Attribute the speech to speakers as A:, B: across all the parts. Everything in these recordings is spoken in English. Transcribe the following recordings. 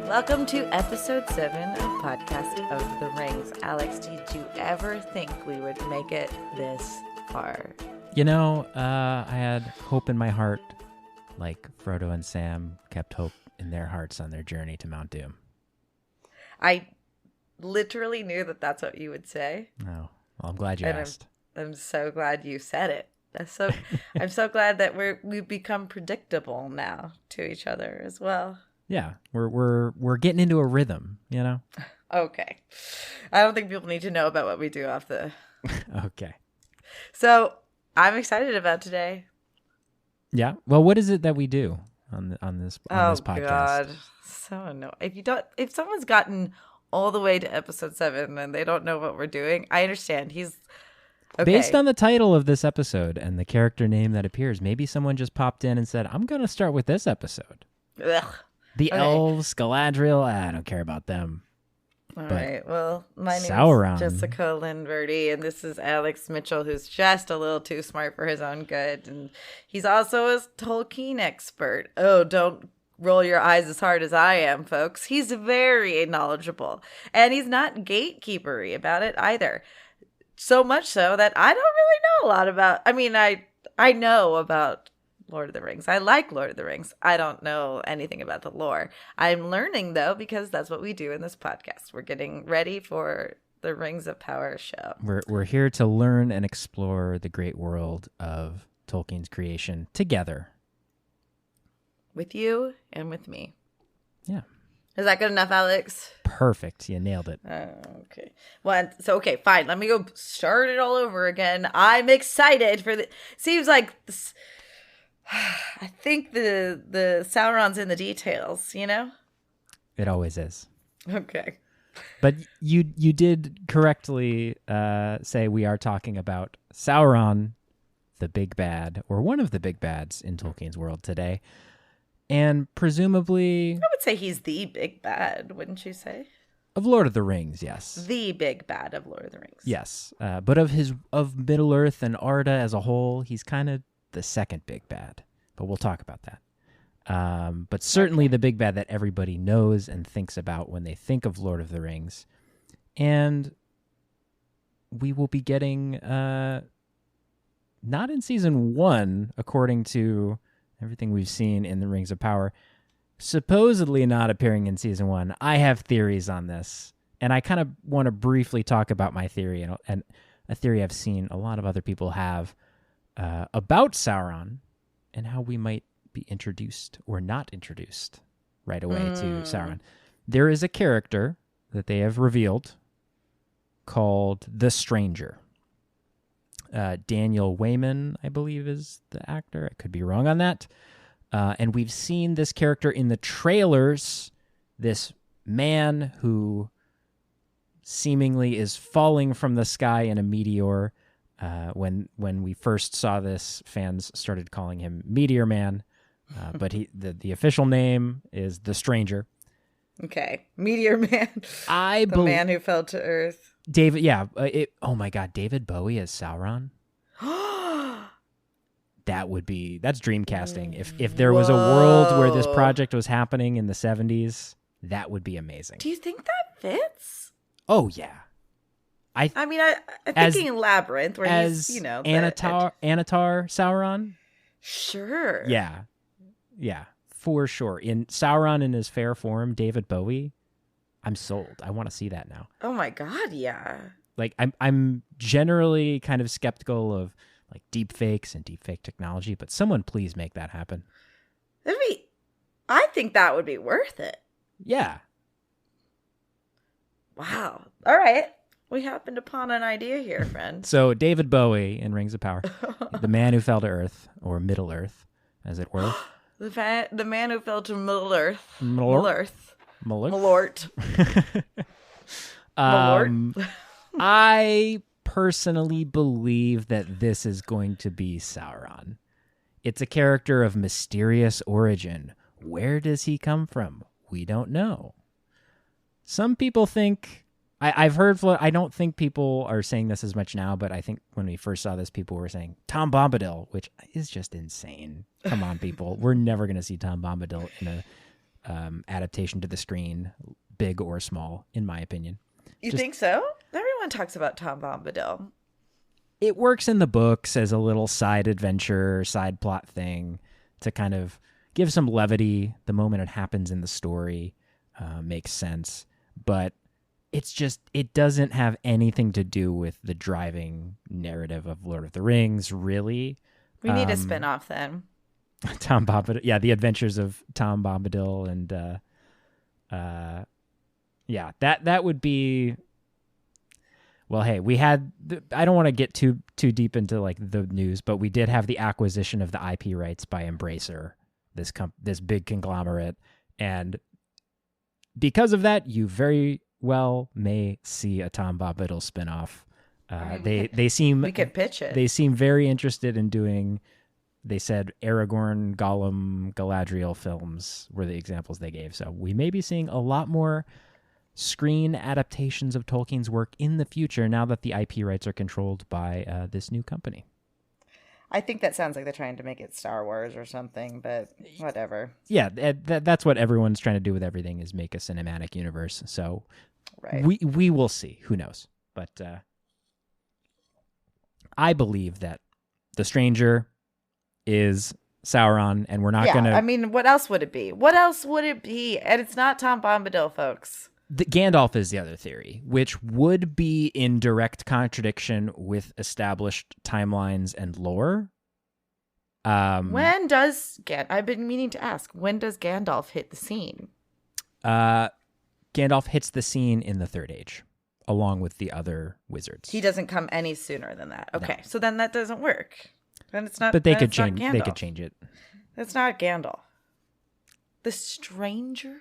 A: Welcome to episode 7 of Podcast of the Rings. Alex, did you ever think we would make it this far?
B: You know, I had hope in my heart, like Frodo and Sam kept hope in their hearts on their journey to Mount Doom.
A: I literally knew that that's what you would say.
B: Oh, well, I'm glad you asked.
A: I'm so glad you said it. I'm so glad that we've become predictable now to each other as well.
B: Yeah, we're getting into a rhythm, you know?
A: Okay. I don't think people need to know about what we do off the...
B: Okay.
A: So, I'm excited about today.
B: Yeah? Well, what is it that we do on this podcast?
A: Oh, God. So annoying. If someone's gotten all the way to episode 7 and they don't know what we're doing, I understand. Okay.
B: Based on the title of this episode and the character name that appears, maybe someone just popped in and said, I'm going to start with this episode.
A: Ugh.
B: The elves, Galadriel, I don't care about them.
A: All right. Well, my name
B: Sauron.
A: is Jessica Lynn Verdi, and this is Alex Mitchell, who's just a little too smart for his own good. And he's also a Tolkien expert. Oh, don't roll your eyes as hard as I am, folks. He's very knowledgeable, and he's not gatekeepery about it either. So much so that I don't really know a lot about... I mean, I know about Lord of the Rings. I like Lord of the Rings. I don't know anything about the lore. I'm learning, though, because that's what we do in this podcast. We're getting ready for the Rings of Power show.
B: We're here to learn and explore the great world of Tolkien's creation together.
A: With you and with me.
B: Yeah.
A: Is that good enough, Alex?
B: Perfect. You nailed it.
A: Okay. Well, okay, fine. Let me go start it all over again. I'm excited for the... Seems like... I think the Sauron's in the details, you know?
B: It always is.
A: Okay.
B: But you did correctly say we are talking about Sauron, the big bad, or one of the big bads in Tolkien's world today. And presumably...
A: I would say he's the big bad, wouldn't you say?
B: Of Lord of the Rings, yes.
A: The big bad of Lord of the Rings.
B: Yes. But of Middle-earth and Arda as a whole, he's kind of the second big bad. But we'll talk about that. But certainly the big bad that everybody knows and thinks about when they think of Lord of the Rings. And we will be getting, not in season 1, according to everything we've seen in the Rings of Power, supposedly not appearing in season 1. I have theories on this. And I kind of want to briefly talk about my theory and a theory I've seen a lot of other people have about Sauron and how we might be introduced or not introduced right away to Sauron. There is a character that they have revealed called the Stranger. Daniel Wayman, I believe, is the actor. I could be wrong on that. And we've seen this character in the trailers, this man who seemingly is falling from the sky in a meteor. When we first saw this, fans started calling him Meteor Man, but the official name is the Stranger.
A: Okay, Meteor Man. The man who fell to Earth.
B: David, yeah. Oh my God, David Bowie as Sauron. That's dreamcasting. If there was a world where this project was happening in the 70s, that would be amazing.
A: Do you think that fits?
B: Oh yeah. I'm
A: thinking Labyrinth, where he's,
B: Anatar Sauron.
A: Sure.
B: Yeah, for sure. In Sauron in his fair form, David Bowie, I'm sold. I want to see that now.
A: Oh my God, yeah.
B: Like I'm generally kind of skeptical of like deep fakes and deep fake technology, but someone please make that happen.
A: I think that would be worth it.
B: Yeah.
A: Wow. All right. We happened upon an idea here, friend.
B: So David Bowie in Rings of Power, the man who fell to Earth, or Middle Earth, as it were.
A: The man who fell to Middle Earth.
B: Malort. I personally believe that this is going to be Sauron. It's a character of mysterious origin. Where does he come from? We don't know. Some people think... I've heard, I don't think people are saying this as much now, but I think when we first saw this, people were saying Tom Bombadil, which is just insane. Come on, people. We're never going to see Tom Bombadil in adaptation to the screen, big or small, in my opinion.
A: You think so? Everyone talks about Tom Bombadil.
B: It works in the books as a little side adventure, side plot thing to kind of give some levity. The moment it happens in the story makes sense. But it's just, it doesn't have anything to do with the driving narrative of Lord of the Rings, really.
A: We need a spinoff then.
B: Tom Bombadil. Yeah, the adventures of Tom Bombadil. And yeah, that would be... Well, hey, we had, I don't want to get too deep into like the news, but we did have the acquisition of the IP rights by Embracer, this big conglomerate. And because of that, you very well may see a Tom Bombadil spinoff. They seem...
A: We could pitch it.
B: They seem very interested in doing, they said Aragorn, Gollum, Galadriel films were the examples they gave. So we may be seeing a lot more screen adaptations of Tolkien's work in the future now that the IP rights are controlled by this new company.
A: I think that sounds like they're trying to make it Star Wars or something, but whatever.
B: Yeah, that's what everyone's trying to do with everything, is make a cinematic universe. So
A: right.
B: we will see. Who knows? But I believe that the Stranger is Sauron, and we're not going to...
A: I mean, what else would it be? What else would it be? And it's not Tom Bombadil, folks.
B: Gandalf is the other theory, which would be in direct contradiction with established timelines and lore.
A: When does I've been meaning to ask, when does Gandalf hit the scene?
B: Gandalf hits the scene in the Third Age, along with the other wizards.
A: He doesn't come any sooner than that. Okay, no. So then that doesn't work. Then it's not.
B: But they could change. They could change it.
A: That's not Gandalf. The Stranger.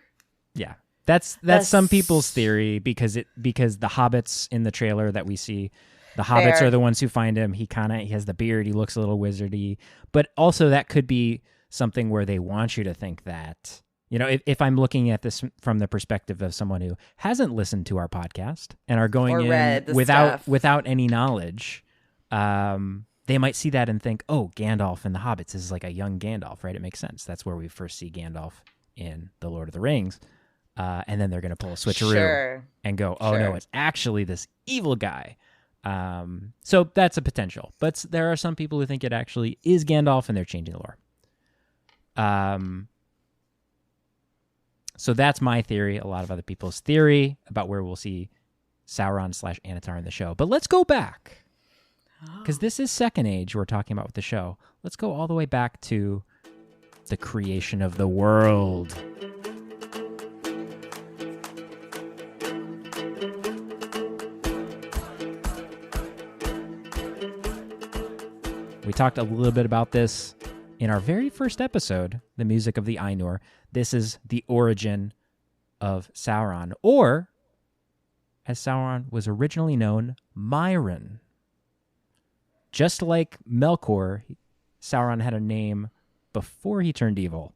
A: Yeah.
B: That's some people's theory because the hobbits in the trailer that we see, the hobbits are the ones who find him. He has the beard. He looks a little wizardy, but also that could be something where they want you to think that, you know, if I'm looking at this from the perspective of someone who hasn't listened to our podcast and are going in without any knowledge, they might see that and think, oh, Gandalf and the hobbits is like a young Gandalf, right? It makes sense. That's where we first see Gandalf in The Lord of the Rings. And then they're going to pull a switcheroo and go, oh, no, it's actually this evil guy. So that's a potential. But there are some people who think it actually is Gandalf and they're changing the lore. So that's my theory. A lot of other people's theory about where we'll see Sauron/Anatar in the show. But let's go back. Because this is Second Age we're talking about with the show. Let's go all the way back to the creation of the world. We talked a little bit about this in our very first episode, The Music of the Ainur. This is the origin of Sauron, or, as Sauron was originally known, Myron. Just like Melkor, Sauron had a name before he turned evil.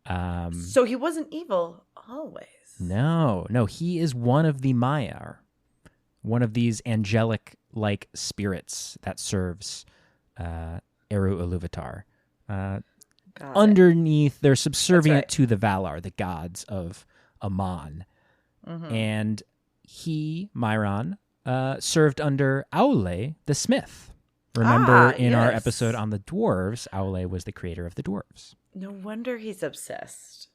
A: So he wasn't evil always.
B: No, he is one of the Maiar, one of these angelic-like spirits that serves Eru Iluvatar. Underneath, they're subservient to the Valar, the gods of Aman. Mm-hmm. And he, Myron, served under Aule, the smith. Remember in our episode on the dwarves, Aule was the creator of the dwarves.
A: No wonder he's obsessed.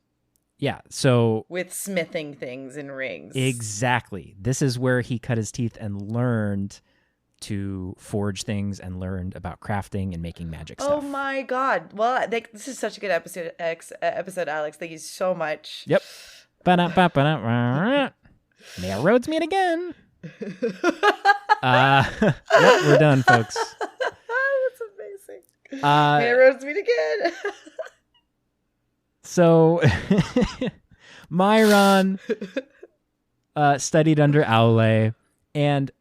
B: Yeah, so...
A: with smithing things in rings.
B: Exactly. This is where he cut his teeth and learned to forge things and learned about crafting and making magic stuff.
A: Oh my God. Well, this is such a good episode, Alex. Thank you so much.
B: Yep. May our roads meet again. Yep, we're done, folks.
A: That's amazing. May our roads meet again.
B: So, Myron studied under Aule, and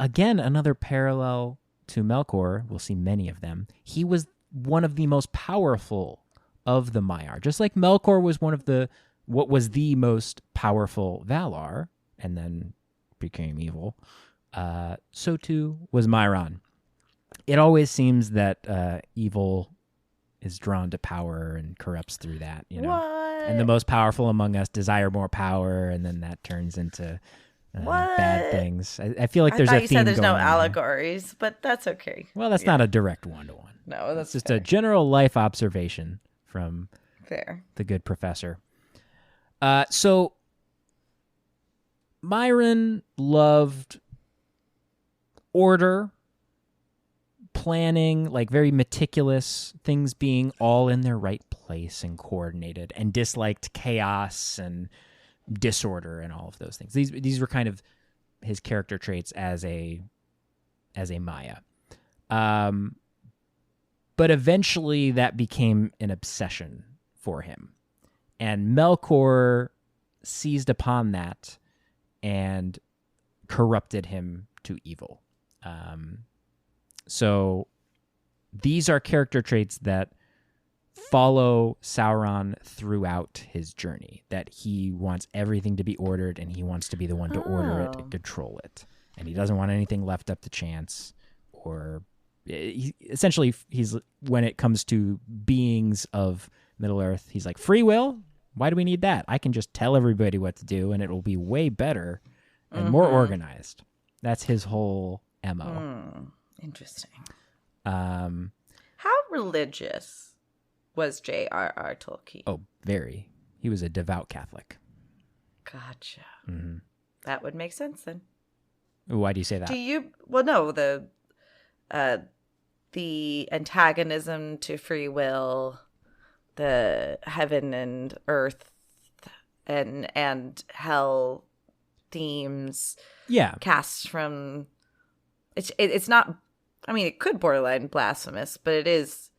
B: again, another parallel to Melkor. We'll see many of them. He was one of the most powerful of the Maiar. Just like Melkor was what was the most powerful Valar, and then became evil, so too was Myron. It always seems that evil is drawn to power and corrupts through that. You know?
A: What?
B: And the most powerful among us desire more power, and then that turns into bad things. I feel like there's a theme going on. I thought you said
A: there's no
B: here.
A: allegories, but that's okay.
B: Well, that's not a direct one-to-one.
A: No, that's
B: just
A: fair.
B: a general life observation from
A: Fair.
B: the good professor. So Myron loved order, planning, like very meticulous, things being all in their right place and coordinated, and disliked chaos and disorder and all of those things. These were kind of his character traits as a Maya. But eventually that became an obsession for him. And Melkor seized upon that and corrupted him to evil. So these are character traits that follow Sauron throughout his journey, that he wants everything to be ordered and he wants to be the one to order it and control it. And he doesn't want anything left up to chance, or essentially he's, when it comes to beings of Middle-earth, he's like, free will? Why do we need that? I can just tell everybody what to do and it will be way better and more organized. That's his whole MO.
A: Interesting.
B: How
A: religious was J.R.R. Tolkien?
B: Oh, very. He was a devout Catholic.
A: Gotcha.
B: Mm-hmm.
A: That would make sense then.
B: Why do you say that?
A: Well, no, the antagonism to free will, the heaven and earth and hell themes, cast from it's not, I mean, it could borderline blasphemous, but it is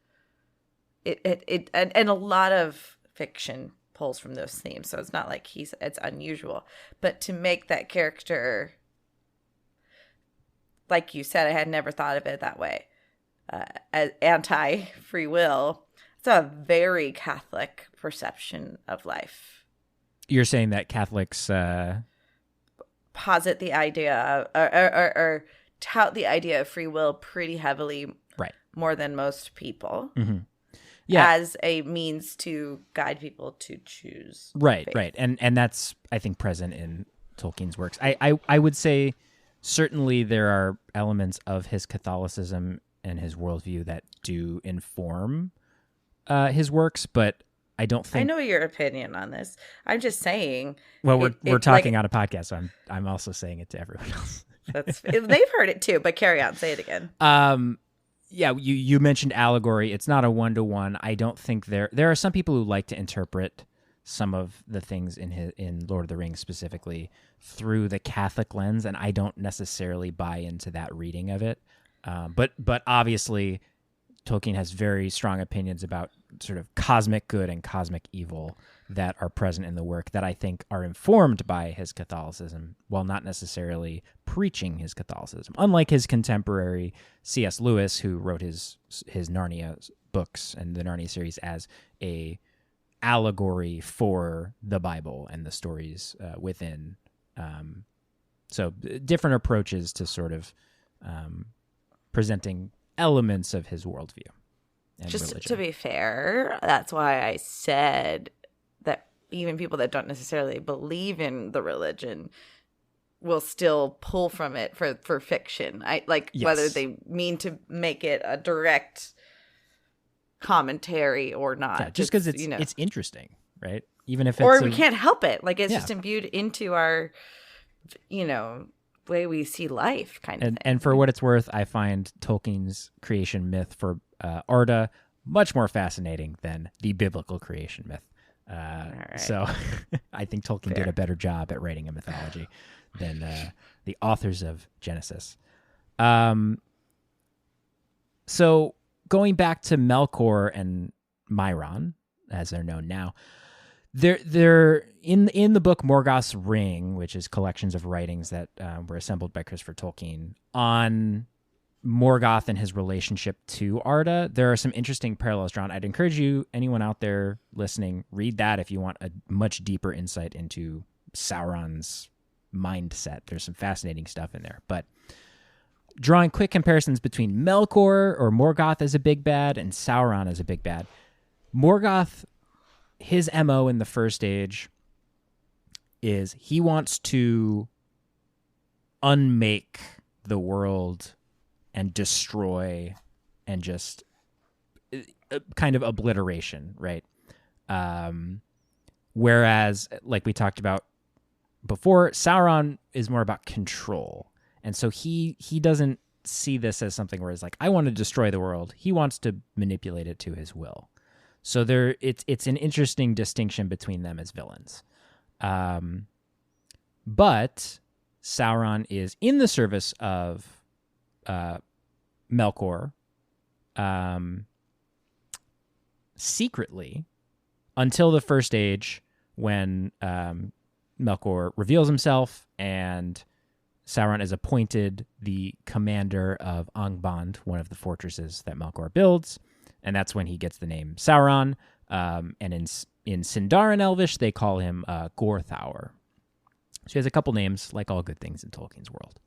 A: and a lot of fiction pulls from those themes, so it's not like it's unusual. But to make that character, like you said, I had never thought of it that way, as anti-free will. It's a very Catholic perception of life.
B: You're saying that Catholics
A: posit the idea or tout the idea of free will pretty heavily,
B: right? More
A: than most people, as a means to guide people to choose.
B: Right,
A: faith.
B: Right, and that's, I think, present in Tolkien's works. I would say certainly there are elements of his Catholicism and his worldview that do inform his works, but I don't think...
A: I know your opinion on this. I'm just saying...
B: Well, we're talking on a podcast, so I'm also saying it to everyone else.
A: They've heard it too, but carry on. Say it again.
B: Yeah, you mentioned allegory. It's not a one-to-one. I don't think there are some people who like to interpret some of the things in Lord of the Rings specifically through the Catholic lens, and I don't necessarily buy into that reading of it. But obviously, Tolkien has very strong opinions about sort of cosmic good and cosmic evil that are present in the work that I think are informed by his Catholicism, while not necessarily preaching his Catholicism. Unlike his contemporary C.S. Lewis, who wrote his Narnia books and the Narnia series as a allegory for the Bible and the stories within. So different approaches to sort of presenting elements of his worldview.
A: Just
B: religion.
A: To be fair, that's why I said that even people that don't necessarily believe in the religion will still pull from it for fiction. Whether they mean to make it a direct commentary or not.
B: Yeah, just because it's interesting, right? Even if
A: we can't help it. Like it's just imbued into our, way we see life, kind of thing.
B: And for what it's worth, I find Tolkien's creation myth for Arda much more fascinating than the biblical creation myth. Right. So I think Tolkien did a better job at writing a mythology than the authors of Genesis. So going back to Melkor and Myron, as they're known now, they're in the book Morgoth's Ring, which is collections of writings that were assembled by Christopher Tolkien on Morgoth and his relationship to Arda. There are some interesting parallels drawn. I'd encourage you, anyone out there listening, read that if you want a much deeper insight into Sauron's mindset. There's some fascinating stuff in there. But drawing quick comparisons between Melkor or Morgoth as a big bad and Sauron as a big bad. Morgoth, his MO in the first age is he wants to unmake the world and destroy and just kind of obliteration, right? Whereas, like we talked about before, Sauron is more about control. And so he doesn't see this as something where it's like, I want to destroy the world. He wants to manipulate it to his will. So it's an interesting distinction between them as villains. But Sauron is in the service of Melkor secretly until the first age when Melkor reveals himself and Sauron is appointed the commander of Angband, one of the fortresses that Melkor builds, and that's when he gets the name Sauron. And in Sindarin Elvish, they call him Gorthaur. So he has a couple names, like all good things in Tolkien's world.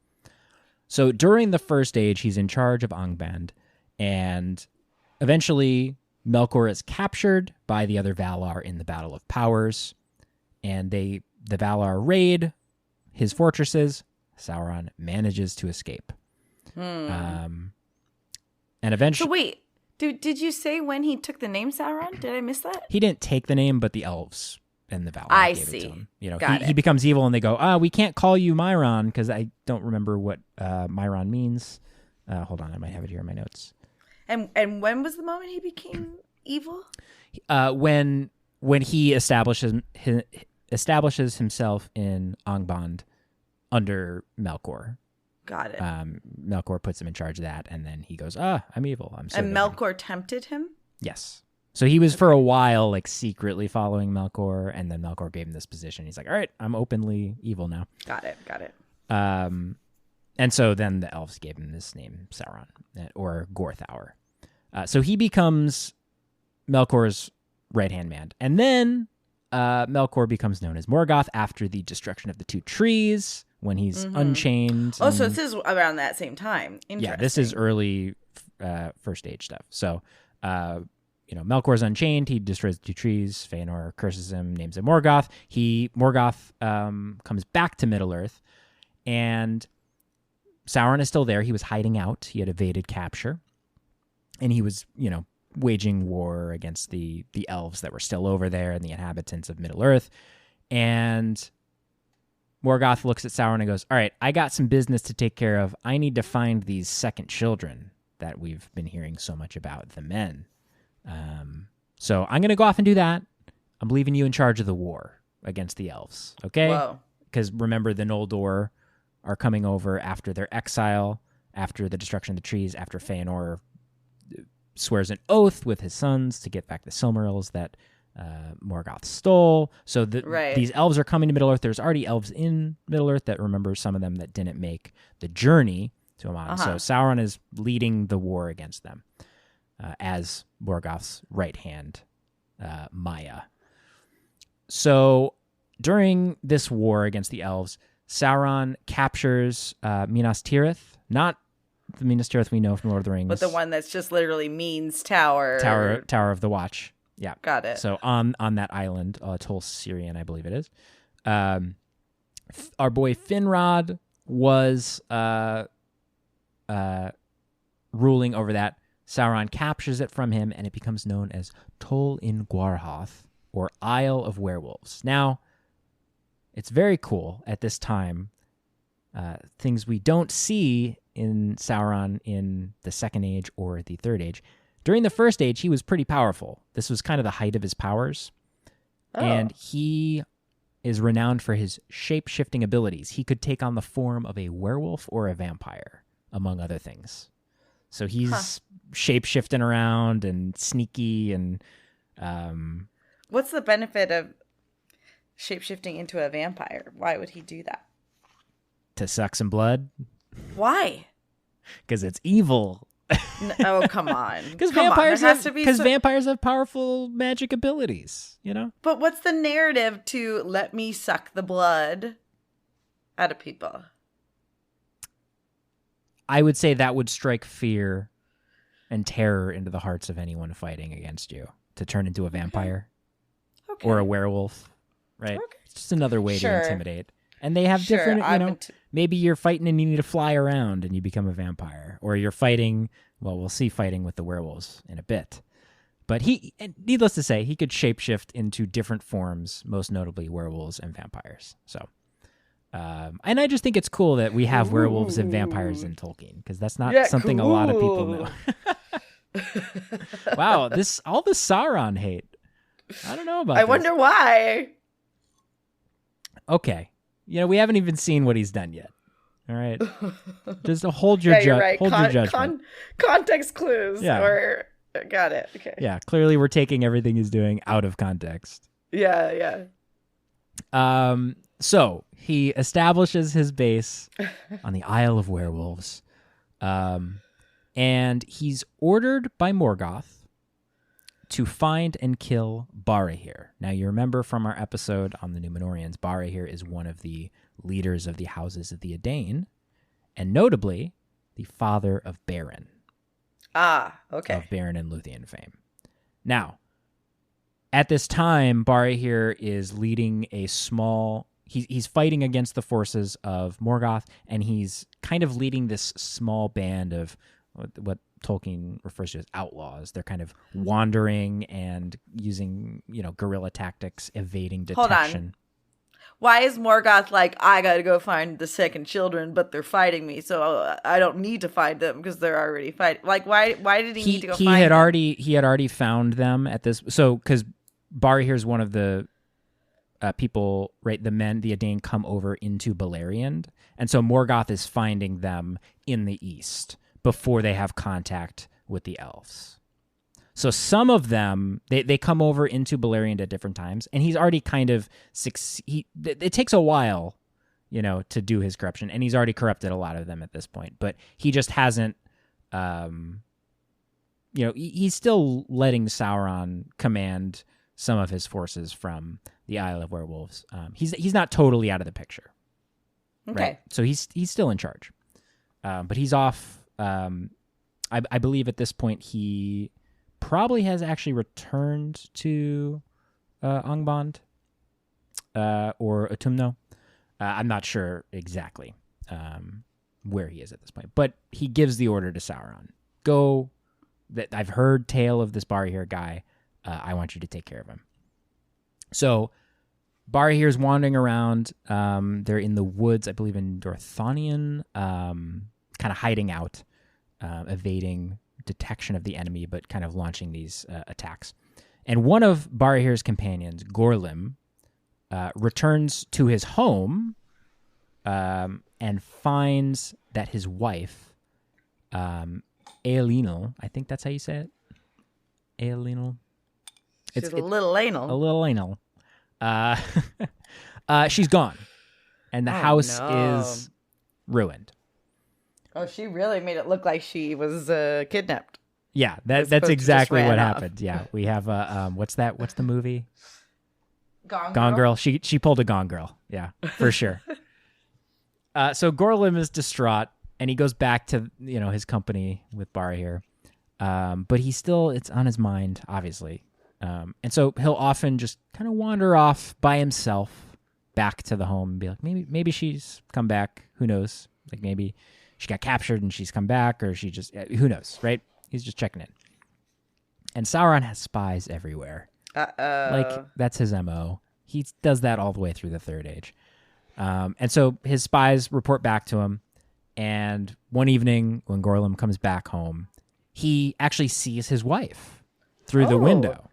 B: So during the first age, he's in charge of Angband, and eventually Melkor is captured by the other Valar in the Battle of Powers, and the Valar raid his fortresses. Sauron manages to escape. And eventually...
A: So wait, did you say when he took the name Sauron? Did I miss that?
B: He didn't take the name, but the elves and the Valar gave it to him. You know, he becomes evil, and they go, we can't call you Myron, because I don't remember what Myron means. Hold on, I might have it here in my notes.
A: And when was the moment he became evil?
B: When he establishes himself in Angband under Melkor.
A: Got it.
B: Melkor puts him in charge of that, and then he goes, I'm evil.
A: And Melkor tempted him?
B: Yes. So he was for a while like secretly following Melkor, and then Melkor gave him this position. He's like, all right, I'm openly evil now.
A: Got it.
B: And so then the elves gave him this name, Sauron, or Gorthaur. So he becomes Melkor's right-hand man. And then Melkor becomes known as Morgoth after the destruction of the two trees, when he's unchained.
A: Oh, so this is around that same time.
B: Yeah, this is early first age stuff. So, Melkor's unchained. He destroys the two trees. Feanor curses him, names him Morgoth. Morgoth comes back to Middle-earth, and Sauron is still there. He was hiding out. He had evaded capture, and he was, waging war against the elves that were still over there and the inhabitants of Middle-earth. And Morgoth looks at Sauron and goes, all right, I got some business to take care of. I need to find these second children that we've been hearing so much about, the men. So I'm going to go off and do that. I'm leaving you in charge of the war against the elves, okay?
A: Whoa.
B: Because remember, the Noldor are coming over after their exile, after the destruction of the trees, after Feanor swears an oath with his sons to get back the Silmarils that Morgoth stole. So these elves are coming to Middle-earth. There's already elves in Middle-earth that remember some of them that didn't make the journey to Aman. So Sauron is leading the war against them as Morgoth's right hand, Maya. So during this war against the elves, Sauron captures Minas Tirith, not the Minas Tirith we know from Lord of the Rings,
A: but the one that's just literally means tower.
B: Tower of the Watch. Yeah,
A: got it.
B: So on that island, Tol Sirion, I believe it is. Our boy Finrod was ruling over that. Sauron captures it from him, and it becomes known as Tol in Gwarhoth, or Isle of Werewolves. Now, it's very cool at this time. Things we don't see in Sauron in the Second Age or the Third Age. During the First Age, he was pretty powerful. This was kind of the height of his powers. Oh. And he is renowned for his shape-shifting abilities. He could take on the form of a werewolf or a vampire, among other things. So he's shape-shifting around and sneaky and...
A: What's the benefit of shape-shifting into a vampire? Why would he do that?
B: To suck some blood.
A: Why?
B: Because it's evil.
A: Oh, come on.
B: Because vampires have powerful magic abilities,
A: But what's the narrative to let me suck the blood out of people?
B: I would say that would strike fear and terror into the hearts of anyone fighting against you, to turn into a vampire. or a werewolf, right?
A: Okay.
B: It's just another way
A: Sure.
B: to intimidate. And they have different, maybe you're fighting and you need to fly around and you become a vampire. Or you're fighting, well, we'll see fighting with the werewolves in a bit. But needless to say, he could shapeshift into different forms, most notably werewolves and vampires. So, and I just think it's cool that we have werewolves and vampires in Tolkien, because that's not something a lot of people know. Wow, all the Sauron hate. I don't know about this.
A: I wonder why.
B: Okay. We haven't even seen what he's done yet. All right. Just hold your
A: right.
B: hold your judgment.
A: Context clues.
B: Yeah.
A: Or got it. Okay.
B: Yeah, clearly we're taking everything he's doing out of context.
A: Yeah.
B: So he establishes his base on the Isle of Werewolves. And he's ordered by Morgoth to find and kill Barahir. Now, you remember from our episode on the Númenóreans, Barahir is one of the leaders of the houses of the Edain, and notably, the father of Beren.
A: Ah, okay.
B: Of Beren and Luthien fame. Now, at this time, Barahir is leading a small... He's fighting against the forces of Morgoth, and he's kind of leading this small band of what Tolkien refers to as outlaws. They're kind of wandering and using, guerrilla tactics, evading detection.
A: Hold on. Why is Morgoth like, I gotta go find the second children, but they're fighting me, so I don't need to find them because they're already fighting? Like, why did he need to go find them?
B: He had already found them at this... So, because Barahir's one of the people, right? The Edain come over into Beleriand, and so Morgoth is finding them in the east before they have contact with the elves. So some of them, they come over into Beleriand at different times, and he's already kind of... It takes a while, to do his corruption, and he's already corrupted a lot of them at this point, but he just hasn't... he's still letting Sauron command some of his forces from the Isle of Werewolves. He's not totally out of the picture.
A: Okay.
B: Right? So he's still in charge. But he's off... I believe at this point he probably has actually returned to Angband or Autumno. I'm not sure exactly where he is at this point, but he gives the order to Sauron. Go, that I've heard tale of this Barahir guy. I want you to take care of him. So Barahir's wandering around. They're in the woods, I believe in Dorthonion, kind of hiding out, evading detection of the enemy, but kind of launching these attacks. And one of Barahir's companions, Gorlim, returns to his home and finds that his wife, Eilínil, I think that's how you say it. Eilínil.
A: She's a little anal.
B: A little anal. She's gone, and the house is ruined.
A: Oh, she really made it look like she was kidnapped.
B: Yeah, that's exactly what happened. Yeah, we have what's that? What's the movie? Gone Girl. She pulled a Gone Girl. Yeah, for sure. So Gorlim is distraught, and he goes back to his company with Barahir, but it's on his mind, obviously. And so he'll often just kind of wander off by himself back to the home and be like, maybe she's come back. Who knows? Like maybe she got captured and she's come back, or she just, who knows, right? He's just checking in. And Sauron has spies everywhere. Like, that's his MO. He does that all the way through the Third Age. And so his spies report back to him. And one evening when Gorlim comes back home, he actually sees his wife through the window.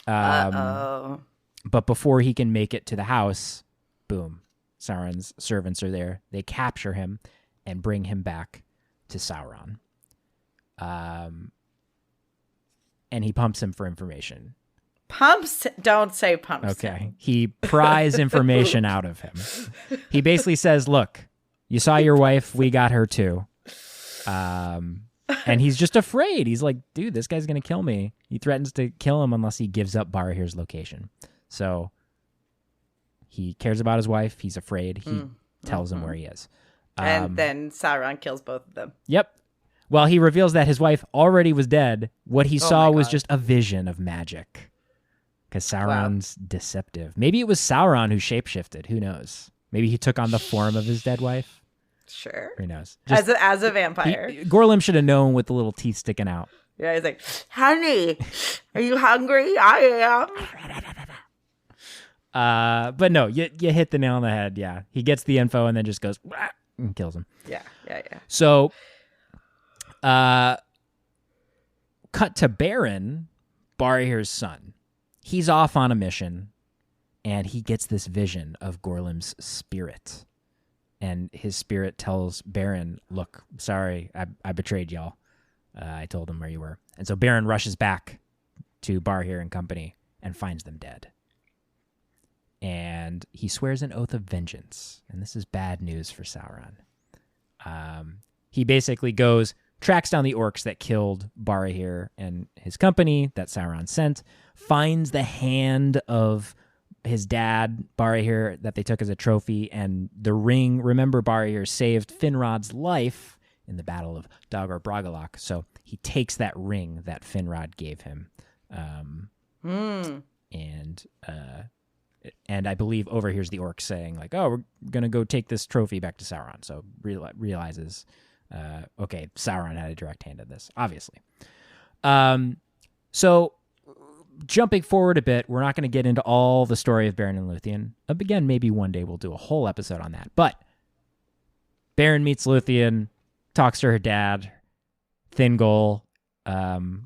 B: But before he can make it to the house, boom, Sauron's servants are there. They capture him and bring him back to Sauron. And he pumps him for information.
A: Pumps? Don't say pumps.
B: Okay. He pries information out of him. He basically says, look, you saw your wife. We got her too. And he's just afraid. He's like, dude, this guy's going to kill me. He threatens to kill him unless he gives up Barahir's location. So he cares about his wife. He's afraid. He tells him where he is.
A: And then Sauron kills both of them.
B: Yep. Well, he reveals that his wife already was dead. What he saw was just a vision of magic. because Sauron's deceptive. Maybe it was Sauron who shapeshifted. Who knows? Maybe he took on the form of his dead wife.
A: Sure.
B: Who knows?
A: As a vampire.
B: Gorlim should have known with the little teeth sticking out.
A: Yeah, he's like, honey, are you hungry? I
B: am. But no, you hit the nail on the head. Yeah, he gets the info and then just goes and kills him.
A: Yeah.
B: So, cut to Baron, Barahir's son. He's off on a mission, and he gets this vision of Gorlim's spirit. And his spirit tells Baron, look, sorry, I betrayed y'all. I told him where you were. And so Baron rushes back to Barahir and company and finds them dead. And he swears an oath of vengeance. And this is bad news for Sauron. He basically tracks down the orcs that killed Barahir and his company that Sauron sent, finds the hand of his dad, Barahir, that they took as a trophy, and the ring. Remember, Barahir saved Finrod's life in the Battle of Dagor Bragollach, so he takes that ring that Finrod gave him. And I believe overhears the orcs saying, like, oh, we're going to go take this trophy back to Sauron. So realizes, okay, Sauron had a direct hand in this, obviously. So jumping forward a bit, we're not going to get into all the story of Beren and Luthien. Again, maybe one day we'll do a whole episode on that. But Beren meets Luthien, talks to her dad, Thingol, Carrie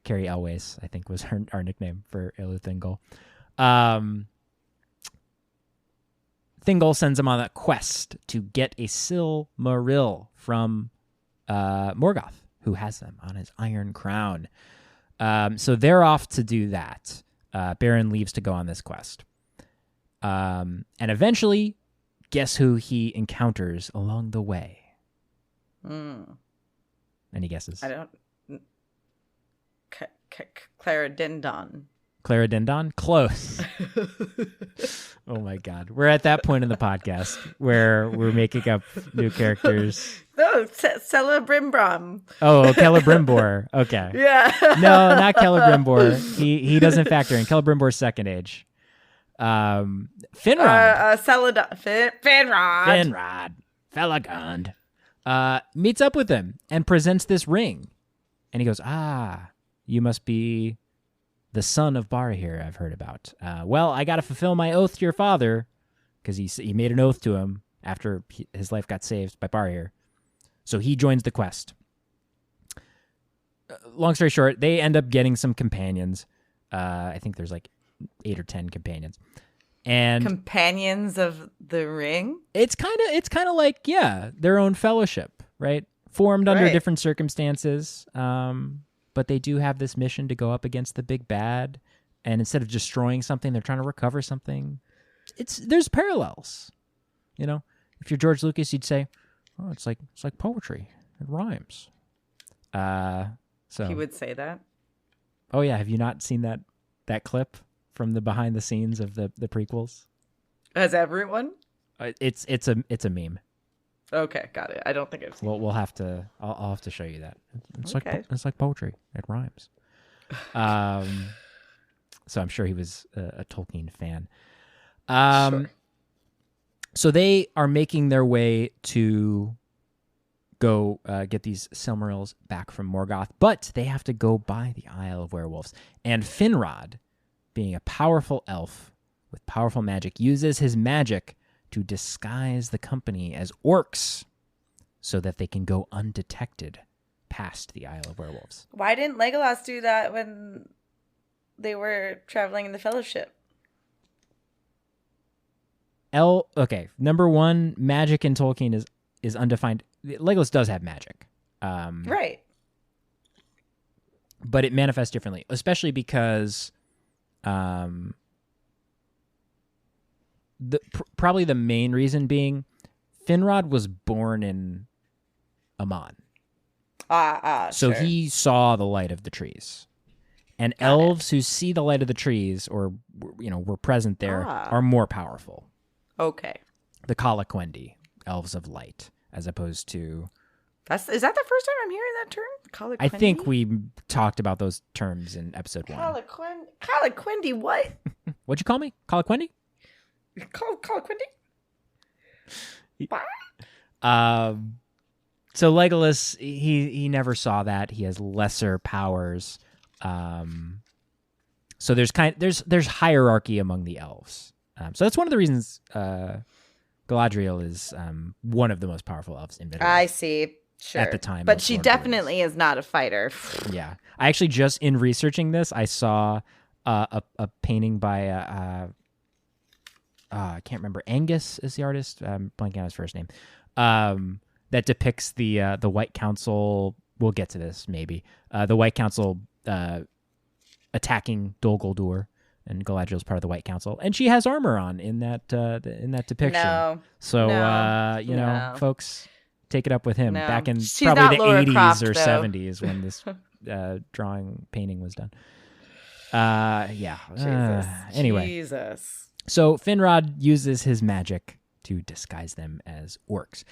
B: Elways, I think was our nickname for Ilu Thingol. Thingol sends him on a quest to get a Silmaril from Morgoth, who has them on his iron crown. So they're off to do that. Beren leaves to go on this quest. And eventually, guess who he encounters along the way? Any guesses?
A: I don't... Clara Dindon.
B: Clara Dindon? Close. Oh my God. We're at that point in the podcast where we're making up new characters.
A: No, Celebrimbor.
B: Oh, Celebrimbor. Okay.
A: Yeah.
B: No, not Celebrimbor. He doesn't factor in. Celebrimbor's second age. Finrod. Finrod. Felagund. Meets up with him and presents this ring. And he goes, you must be the son of Barahir I've heard about. Well, I got to fulfill my oath to your father, because he made an oath to him after his life got saved by Barahir. So he joins the quest. Long story short, they end up getting some companions. I think there's like 8 or 10 companions. And
A: companions of the ring?
B: It's kind of like, yeah, their own fellowship, right? Formed under different circumstances. But they do have this mission to go up against the big bad, and instead of destroying something, they're trying to recover something. There's parallels, you know. If you're George Lucas, you'd say, "Oh, it's like poetry. It rhymes." So
A: he would say that.
B: Oh yeah, have you not seen that clip from the behind the scenes of the prequels?
A: Has everyone?
B: It's a meme.
A: Okay, got it. I don't think I've seen.
B: We'll have to. I'll have to show you that. It's
A: okay.
B: It's like poetry. It rhymes. So I'm sure he was a Tolkien fan.
A: Sure.
B: So they are making their way to go get these Silmarils back from Morgoth, but they have to go by the Isle of Werewolves. And Finrod, being a powerful elf with powerful magic, uses his magic to disguise the company as orcs so that they can go undetected past the Isle of Werewolves.
A: Why didn't Legolas do that when they were traveling in the Fellowship?
B: Okay, number one, magic in Tolkien is undefined. Legolas does have magic.
A: Right.
B: But it manifests differently, especially because probably the main reason being Finrod was born in Aman. So
A: sure.
B: he saw the light of the trees. And elves who see the light of the trees or were present there are more powerful.
A: Okay.
B: The Calaquendi, elves of light, as opposed to
A: Is that the first time I'm hearing that term? Coliquendi?
B: I think we talked about those terms in episode 1.
A: Coliquendi, what?
B: What'd you call me? Coliquendi?
A: Coliquendi? What?
B: So Legolas, he never saw that. He has lesser powers. So there's hierarchy among the elves. So that's one of the reasons Galadriel is one of the most powerful elves in Middle Earth.
A: I see. Sure.
B: At the time.
A: But she definitely is not a fighter.
B: Yeah. I actually, just in researching this, I saw a painting by, I can't remember, Angus is the artist. I'm blanking on his first name. That depicts the White Council. We'll get to this, maybe. The White Council attacking Dol Guldur, and Galadriel's part of the White Council. And she has armor on in that depiction.
A: No.
B: So,
A: No.
B: folks... Take it up with him.
A: No.
B: Back in
A: She's
B: probably the
A: Laura
B: 80s
A: Croft,
B: or
A: though.
B: 70s when this painting was done. Yeah. Anyway.
A: Jesus.
B: So Finrod uses his magic to disguise them as orcs.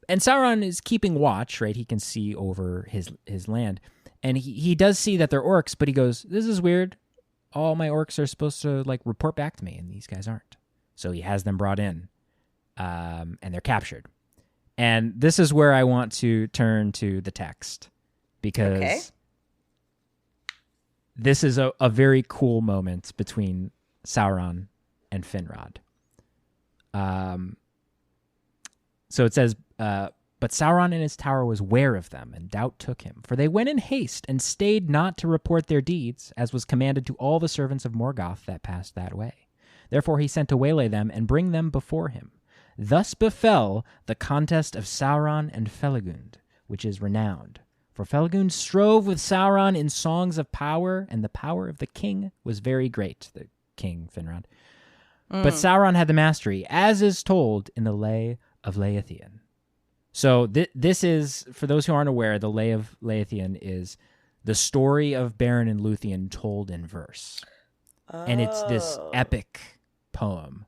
B: And Sauron is keeping watch, right? He can see over his land. And he does see that they're orcs, but he goes, this is weird. All my orcs are supposed to report back to me, and these guys aren't. So he has them brought in, and they're captured. And this is where I want to turn to the text, because this is a very cool moment between Sauron and Finrod. So it says, but Sauron in his tower was ware of them, and doubt took him. For they went in haste, and stayed not to report their deeds, as was commanded to all the servants of Morgoth that passed that way. Therefore he sent to waylay them, and bring them before him. Thus befell the contest of Sauron and Felagund, which is renowned. For Felagund strove with Sauron in songs of power, and the power of the king was very great, the king Finrod. But Sauron had the mastery, as is told in the Lay of Leithian. So this is, for those who aren't aware, the Lay of Leithian is the story of Beren and Luthien told in verse. And it's this epic poem.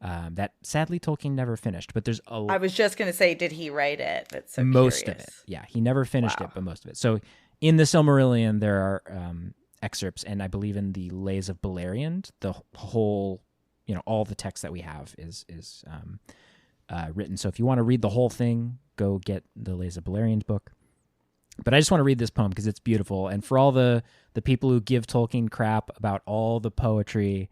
B: That sadly Tolkien never finished, but there's
A: I was just going to say, did he write it? That's so
B: most
A: curious.
B: of it. Yeah, he never finished it, but most of it. So in the Silmarillion, there are excerpts, and I believe in the Lays of Beleriand, the whole, all the text that we have is written. So if you want to read the whole thing, go get the Lays of Beleriand book. But I just want to read this poem because it's beautiful, and for all the people who give Tolkien crap about all the poetry,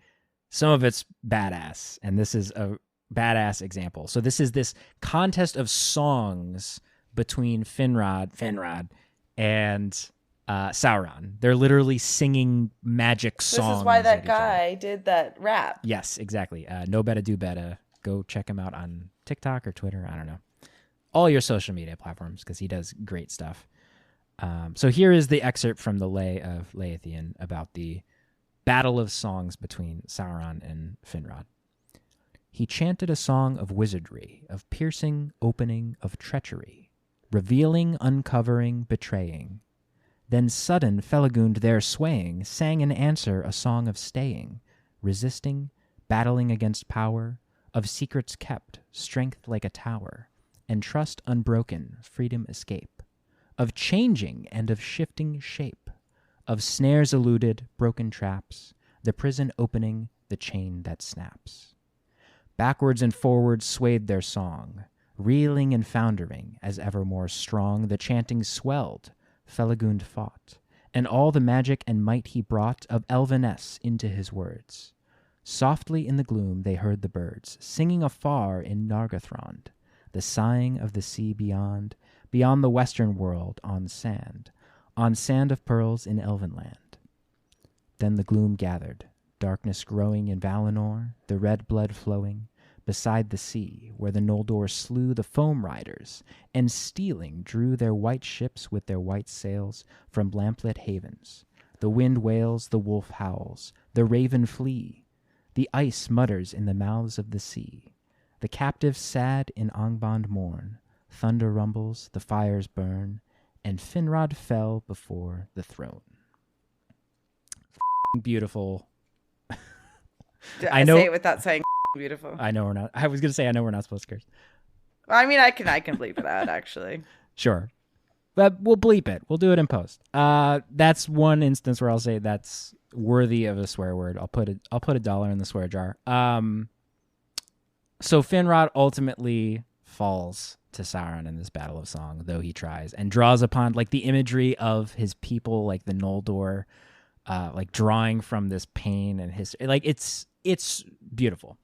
B: some of it's badass, and this is a badass example. So this is this contest of songs between Finrod and Sauron. They're literally singing magic songs.
A: This is why that guy did that rap.
B: Yes, exactly. No Better Do Better. Go check him out on TikTok or Twitter. I don't know. All your social media platforms, because he does great stuff. So here is the excerpt from the Lay of Leithian about the battle of songs between Sauron and Finrod. He chanted a song of wizardry, of piercing, opening, of treachery, revealing, uncovering, betraying. Then sudden Felagund there swaying, sang in answer a song of staying, resisting, battling against power, of secrets kept, strength like a tower, and trust unbroken, freedom escape, of changing and of shifting shape, of snares eluded, broken traps, the prison opening, the chain that snaps. Backwards and forwards swayed their song, reeling and foundering, as ever more strong the chanting swelled, Felagund fought, and all the magic and might he brought of Elveness into his words. Softly in the gloom they heard the birds, singing afar in Nargothrond, the sighing of the sea beyond the western world on sand of pearls in Elvenland. Then the gloom gathered, darkness growing in Valinor, the red blood flowing, beside the sea, where the Noldor slew the foam riders, and stealing drew their white ships with their white sails from lamplit havens. The wind wails, the wolf howls, the raven flee, the ice mutters in the mouths of the sea. The captives sad in Angband mourn, thunder rumbles, the fires burn, and Finrod fell before the throne. Beautiful.
A: I know. Say it without saying beautiful.
B: I know we're not. I was gonna say I know we're not supposed to curse.
A: I mean, I can bleep it out actually.
B: Sure. But we'll bleep it. We'll do it in post. That's one instance where I'll say that's worthy of a swear word. I'll put $1 in the swear jar. So Finrod ultimately falls to Sauron in this battle of song, though he tries, and draws upon like the imagery of his people, like the Noldor, like drawing from this pain and history. Like it's beautiful.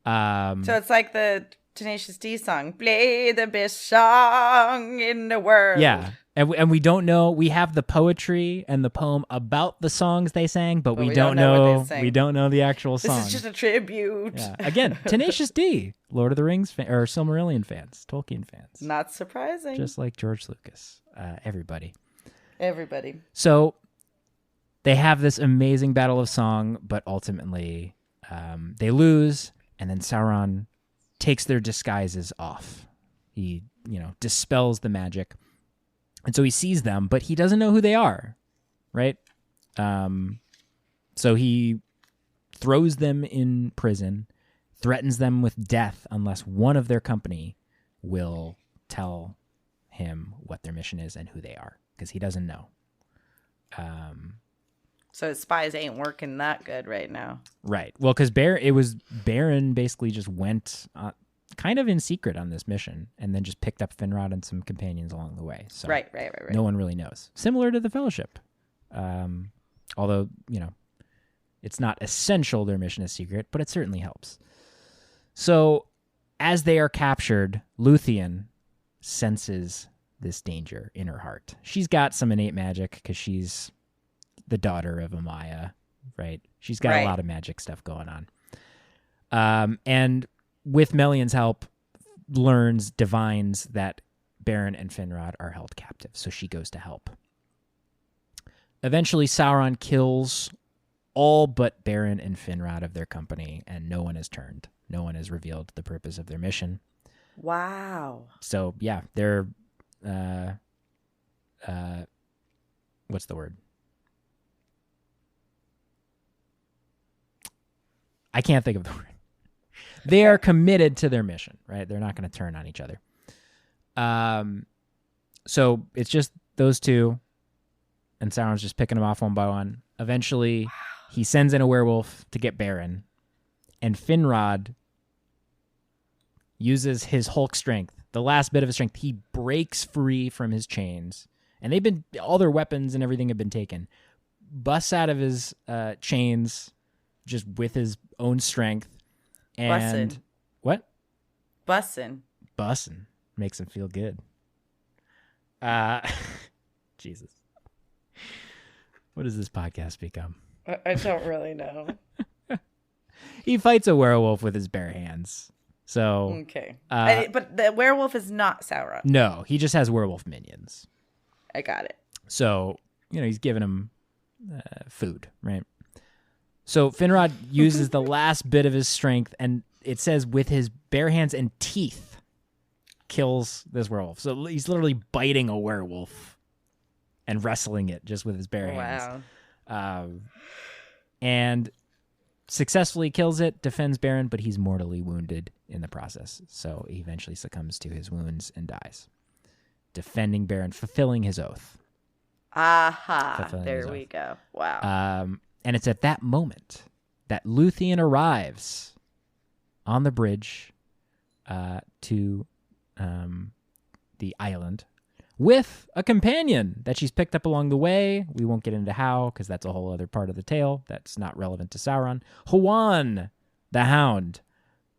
A: So it's like the Tenacious D song, play the best song in the world.
B: Yeah. And we don't know. We have the poetry and the poem about the songs they sang, but we don't know. We don't know the actual song.
A: This is just a tribute.
B: Yeah. Again, Tenacious D, Lord of the Rings or Silmarillion fans, Tolkien fans.
A: Not surprising.
B: Just like George Lucas. Everybody. So they have this amazing battle of song, but ultimately they lose, and then Sauron takes their disguises off. He, dispels the magic. And so he sees them, but he doesn't know who they are, right? So he throws them in prison, threatens them with death unless one of their company will tell him what their mission is and who they are, because he doesn't know.
A: So his spies ain't working that good right now.
B: Right. Well, because Beren basically just went kind of in secret on this mission and then just picked up Finrod and some companions along the way. So
A: right.
B: No one really knows. Similar to the Fellowship. Although, it's not essential their mission is secret, but it certainly helps. So as they are captured, Luthien senses this danger in her heart. She's got some innate magic because she's the daughter of Amaya, right? She's got a lot of magic stuff going on. And with Melion's help, divines that Beren and Finrod are held captive, so she goes to help. Eventually, Sauron kills all but Beren and Finrod of their company, and no one is turned. No one has revealed the purpose of their mission.
A: Wow.
B: So, yeah, they're... what's the word? I can't think of the word. They are committed to their mission, right? They're not going to turn on each other. So it's just those two, and Sauron's just picking them off one by one. Eventually, he sends in a werewolf to get Beren, and Finrod uses his Hulk strength, the last bit of his strength. He breaks free from his chains, and all their weapons and everything have been taken. Busts out of his chains just with his own strength. And
A: Bussin'.
B: What?
A: Bussin'.
B: Makes him feel good. Jesus. What does this podcast become?
A: I don't really know.
B: He fights a werewolf with his bare hands. So
A: okay. But the werewolf is not Sauron.
B: No, he just has werewolf minions.
A: I got it.
B: So, he's giving him food, right? So Finrod uses the last bit of his strength, and it says with his bare hands and teeth, kills this werewolf. So he's literally biting a werewolf and wrestling it just with his bare hands. Wow. And successfully kills it, defends Beren, but he's mortally wounded in the process. So he eventually succumbs to his wounds and dies, defending Beren, fulfilling his oath.
A: Aha, there we go. Wow.
B: And it's at that moment that Luthien arrives on the bridge to the island with a companion that she's picked up along the way. We won't get into how, because that's a whole other part of the tale that's not relevant to Sauron. Huan, the Hound,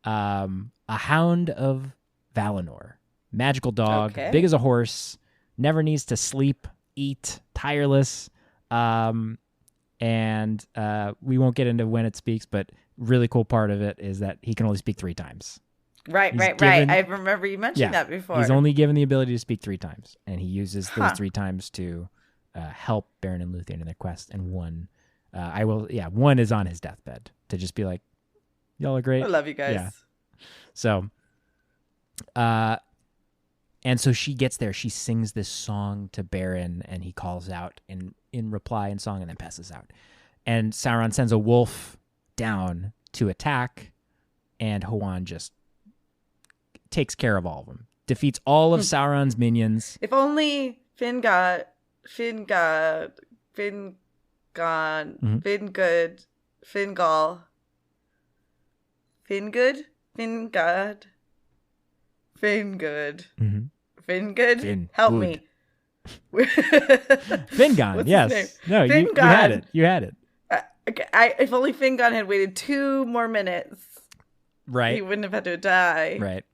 B: a hound of Valinor. Magical dog, big as a horse, never needs to sleep, eat, tireless. And we won't get into when it speaks, but really cool part of it is that he can only speak 3 times.
A: Right. I remember you mentioned that before.
B: He's only given the ability to speak 3 times, and he uses those 3 times to help Beren and Luthien in their quest. And one is on his deathbed to just be like, y'all are great.
A: I love you guys.
B: Yeah. So, and so she gets there. She sings this song to Beren, and he calls out in reply in song and then passes out. And Sauron sends a wolf down to attack, and Huan just takes care of all of them. defeats all of Sauron's minions.
A: If only Fingal, Fingal, help me.
B: Fingon, yes. No, you had it. You had it.
A: If only Fingon had waited 2 more minutes,
B: right?
A: He wouldn't have had to die.
B: Right.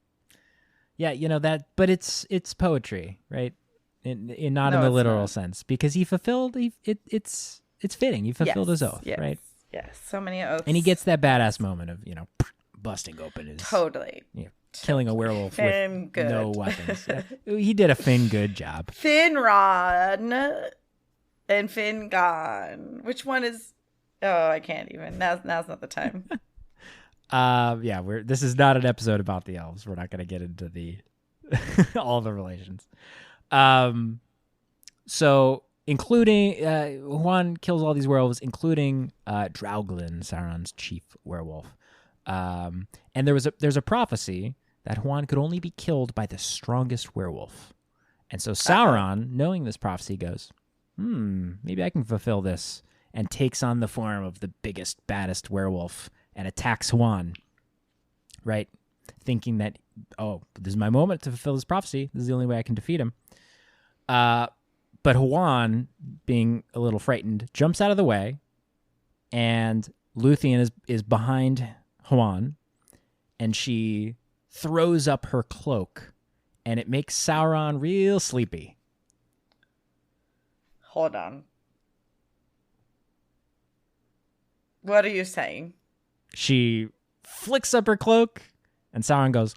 B: Yeah, that, but it's poetry, right? Not in the literal sense, because he fulfilled. It's fitting. He fulfilled his oath, right?
A: Yes, so many oaths,
B: and he gets that badass moment of busting open his killing a werewolf with no weapons. He did a Fin-good job.
A: Finron and Fingon. Which one is? Oh, I can't even. Now's not the time.
B: This is not an episode about the elves. We're not going to get into the all the relations. So including Huan kills all these werewolves, including Drauglin, Sauron's chief werewolf. And there's a prophecy that Huan could only be killed by the strongest werewolf. And so Sauron, knowing this prophecy, goes, maybe I can fulfill this, and takes on the form of the biggest, baddest werewolf and attacks Huan, right? Thinking that, this is my moment to fulfill this prophecy. This is the only way I can defeat him. But Huan, being a little frightened, jumps out of the way, and Luthien is behind Huan, and she throws up her cloak, and it makes Sauron real sleepy.
A: Hold on. What are you saying?
B: She flicks up her cloak, and Sauron goes,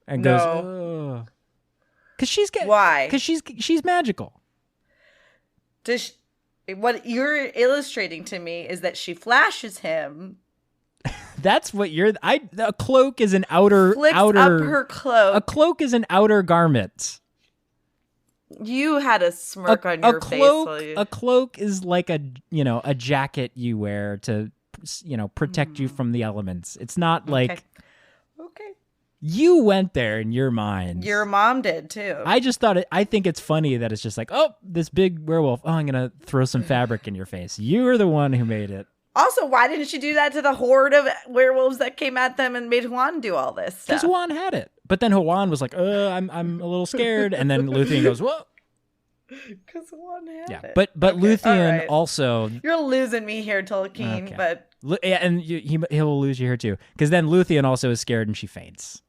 B: and goes, ugh.
A: Why?
B: Because she's magical.
A: What you're illustrating to me is that she flashes him.
B: That's what a cloak is an outer.
A: Flicks up her cloak.
B: A cloak is an outer garment.
A: You had a smirk on your face.
B: A cloak is like a jacket you wear to, protect you from the elements. It's not like. Okay. You went there in your mind.
A: Your mom did too.
B: I think it's funny that it's just like, this big werewolf. I'm going to throw some fabric in your face. You are the one who made it.
A: Also, why didn't she do that to the horde of werewolves that came at them and made Huan do all this stuff?
B: Because Huan had it. But then Huan was like, I'm a little scared. And then Luthien goes, whoa.
A: Because Huan had it.
B: But Luthien also...
A: You're losing me here, Tolkien,
B: okay.
A: but...
B: Yeah, and he'll lose you here too. Because then Luthien also is scared and she faints.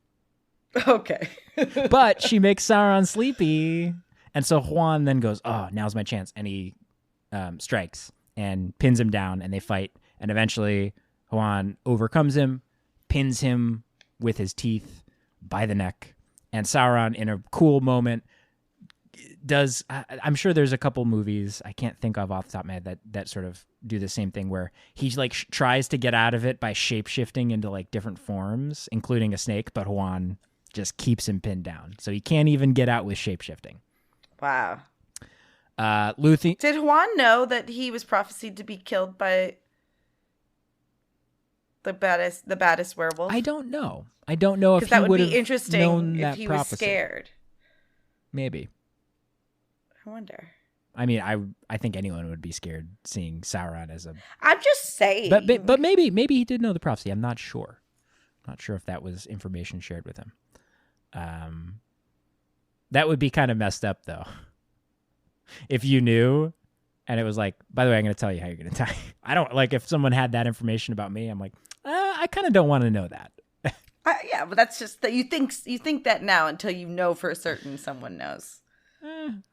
A: Okay.
B: But she makes Sauron sleepy. And so Huan then goes, now's my chance. And he strikes and pins him down, and they fight. And eventually Huan overcomes him, pins him with his teeth by the neck. And Sauron, in a cool moment, I'm sure there's a couple movies I can't think of off the top of my head that sort of do the same thing, where he tries to get out of it by shape-shifting into like different forms, including a snake, but Huan just keeps him pinned down. So he can't even get out with shape-shifting.
A: Wow.
B: Luthien...
A: Did Huan know that he was prophesied to be killed by the baddest werewolf?
B: I don't know if that would be interesting if he was scared. Maybe.
A: I wonder.
B: I mean, I think anyone would be scared seeing Sauron as a...
A: I'm just saying.
B: But maybe he did know the prophecy. I'm not sure. Not sure if that was information shared with him. That would be kind of messed up, though. If you knew, and it was like, by the way, I'm going to tell you how you're going to die. I don't like if someone had that information about me. I'm like, I kind of don't want to know that.
A: Yeah, but that's just that you think that now until you know for certain someone knows.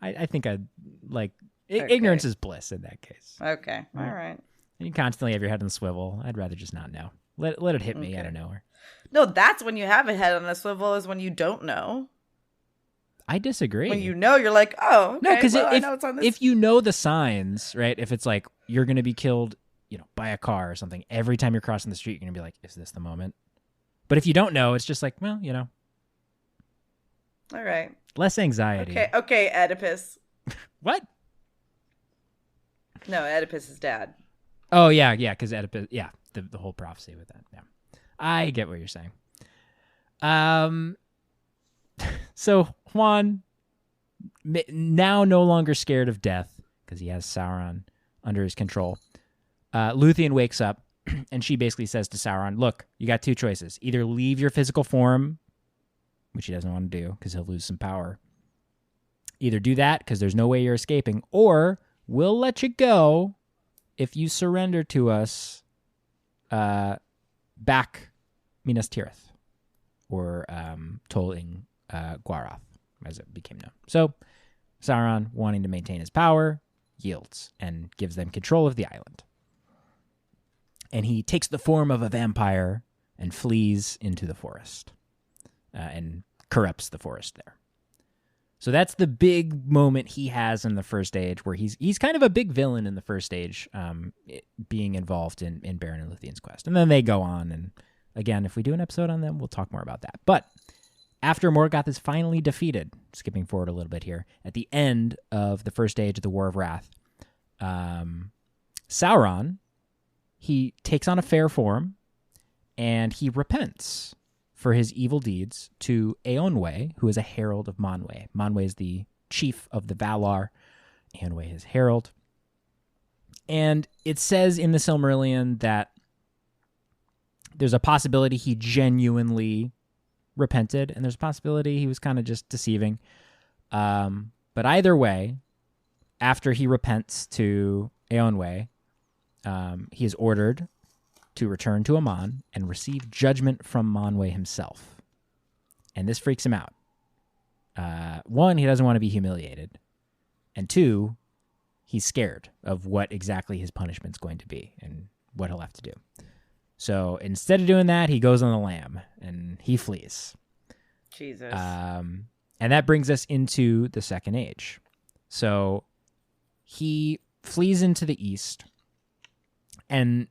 B: I think I'd like ignorance is bliss in that case.
A: Okay, all right.
B: You constantly have your head on the swivel. I'd rather just not know. Let it hit me out of nowhere.
A: No, that's when you have a head on a swivel, is when you don't know.
B: I disagree.
A: When you know, you're like, oh, okay,
B: no, because
A: I know it's on this.
B: If you know the signs, right? If it's like you're going to be killed, by a car or something, every time you're crossing the street, you're going to be like, is this the moment? But if you don't know, it's just like, well,
A: All right.
B: Less anxiety.
A: Okay, Oedipus.
B: What?
A: No, Oedipus' dad.
B: Oh, yeah, because Oedipus, the whole prophecy with that, yeah. I get what you're saying. So Juan, now no longer scared of death because he has Sauron under his control, Luthien wakes up and she basically says to Sauron, look, you got two choices. Either leave your physical form, which he doesn't want to do because he'll lose some power. Either do that because there's no way you're escaping, or we'll let you go if you surrender to us back Minas Tirith, or Tol Ing Guarath, as it became known. So Sauron, wanting to maintain his power, yields and gives them control of the island. And he takes the form of a vampire and flees into the forest and corrupts the forest there. So that's the big moment he has in the First Age, where he's kind of a big villain in the First Age, being involved in Beren and Luthien's quest. And then they go on, and again, if we do an episode on them, we'll talk more about that. But after Morgoth is finally defeated, skipping forward a little bit here, at the end of the First Age of the War of Wrath, Sauron, he takes on a fair form, and he repents for his evil deeds to Eonwe, who is a herald of Manwë. Manwë is the chief of the Valar. Eonwe is herald. And it says in the Silmarillion that there's a possibility he genuinely repented, and there's a possibility he was kind of just deceiving. But either way, after he repents to Eonwe, he is ordered to return to Aman and receive judgment from Manwë himself. And this freaks him out. One, he doesn't want to be humiliated. And two, he's scared of what exactly his punishment's going to be and what he'll have to do. So instead of doing that, he goes on the lam and he flees.
A: Jesus.
B: And that brings us into the Second Age. So he flees into the east, and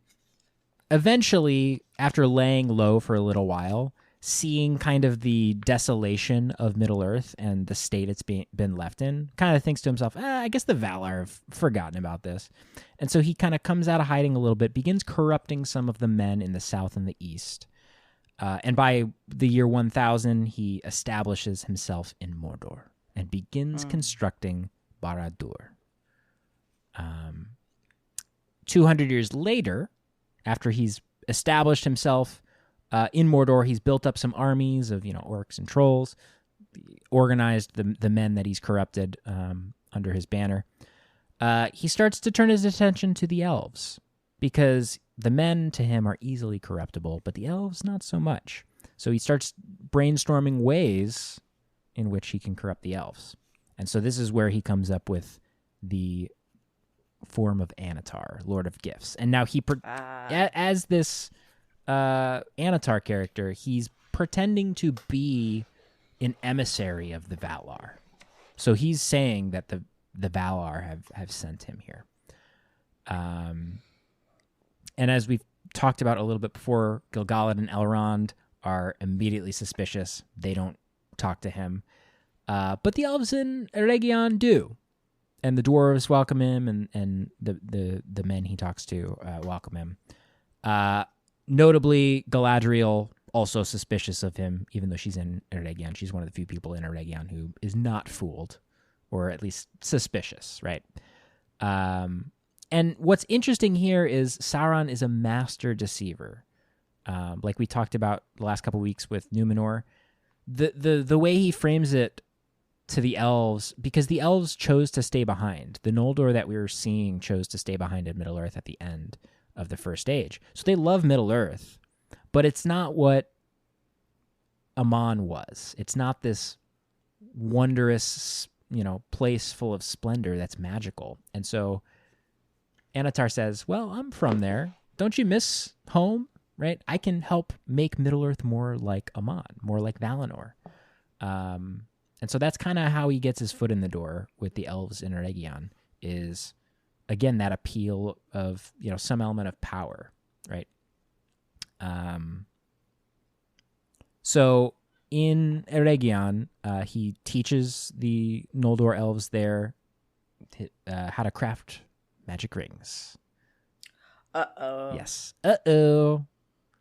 B: eventually, after laying low for a little while, seeing kind of the desolation of Middle-earth and the state it's been left in, kind of thinks to himself, I guess the Valar have forgotten about this. And so he kind of comes out of hiding a little bit, begins corrupting some of the men in the south and the east. And by the year 1000, he establishes himself in Mordor and begins constructing Barad-dûr. 200 years later, after he's established himself in Mordor, he's built up some armies of orcs and trolls, organized the men that he's corrupted under his banner. He starts to turn his attention to the elves, because the men to him are easily corruptible, but the elves not so much. So he starts brainstorming ways in which he can corrupt the elves. And so this is where he comes up with the form of Anatar, Lord of Gifts. And now as this Anatar character, he's pretending to be an emissary of the Valar. So he's saying that the Valar have sent him here. And as we've talked about a little bit before, Gil-galad and Elrond are immediately suspicious. They don't talk to him. But the elves in Eregion do. And the dwarves welcome him, and the men he talks to welcome him. Notably, Galadriel, also suspicious of him, even though she's in Eregion. She's one of the few people in Eregion who is not fooled, or at least suspicious, right? And what's interesting here is Sauron is a master deceiver. Like we talked about the last couple weeks with Numenor. The way he frames it to the elves, because the elves chose to stay behind. The Noldor that we were seeing chose to stay behind in Middle-earth at the end of the First Age. So they love Middle-earth, but it's not what Aman was. It's not this wondrous, place full of splendor that's magical. And so Anatar says, well, I'm from there. Don't you miss home? Right? I can help make Middle-earth more like Aman, more like Valinor. And so that's kind of how he gets his foot in the door with the elves in Eregion, is, again, that appeal of, some element of power, right? So in Eregion, he teaches the Noldor elves there how to craft magic rings.
A: Uh-oh.
B: Yes. Uh-oh.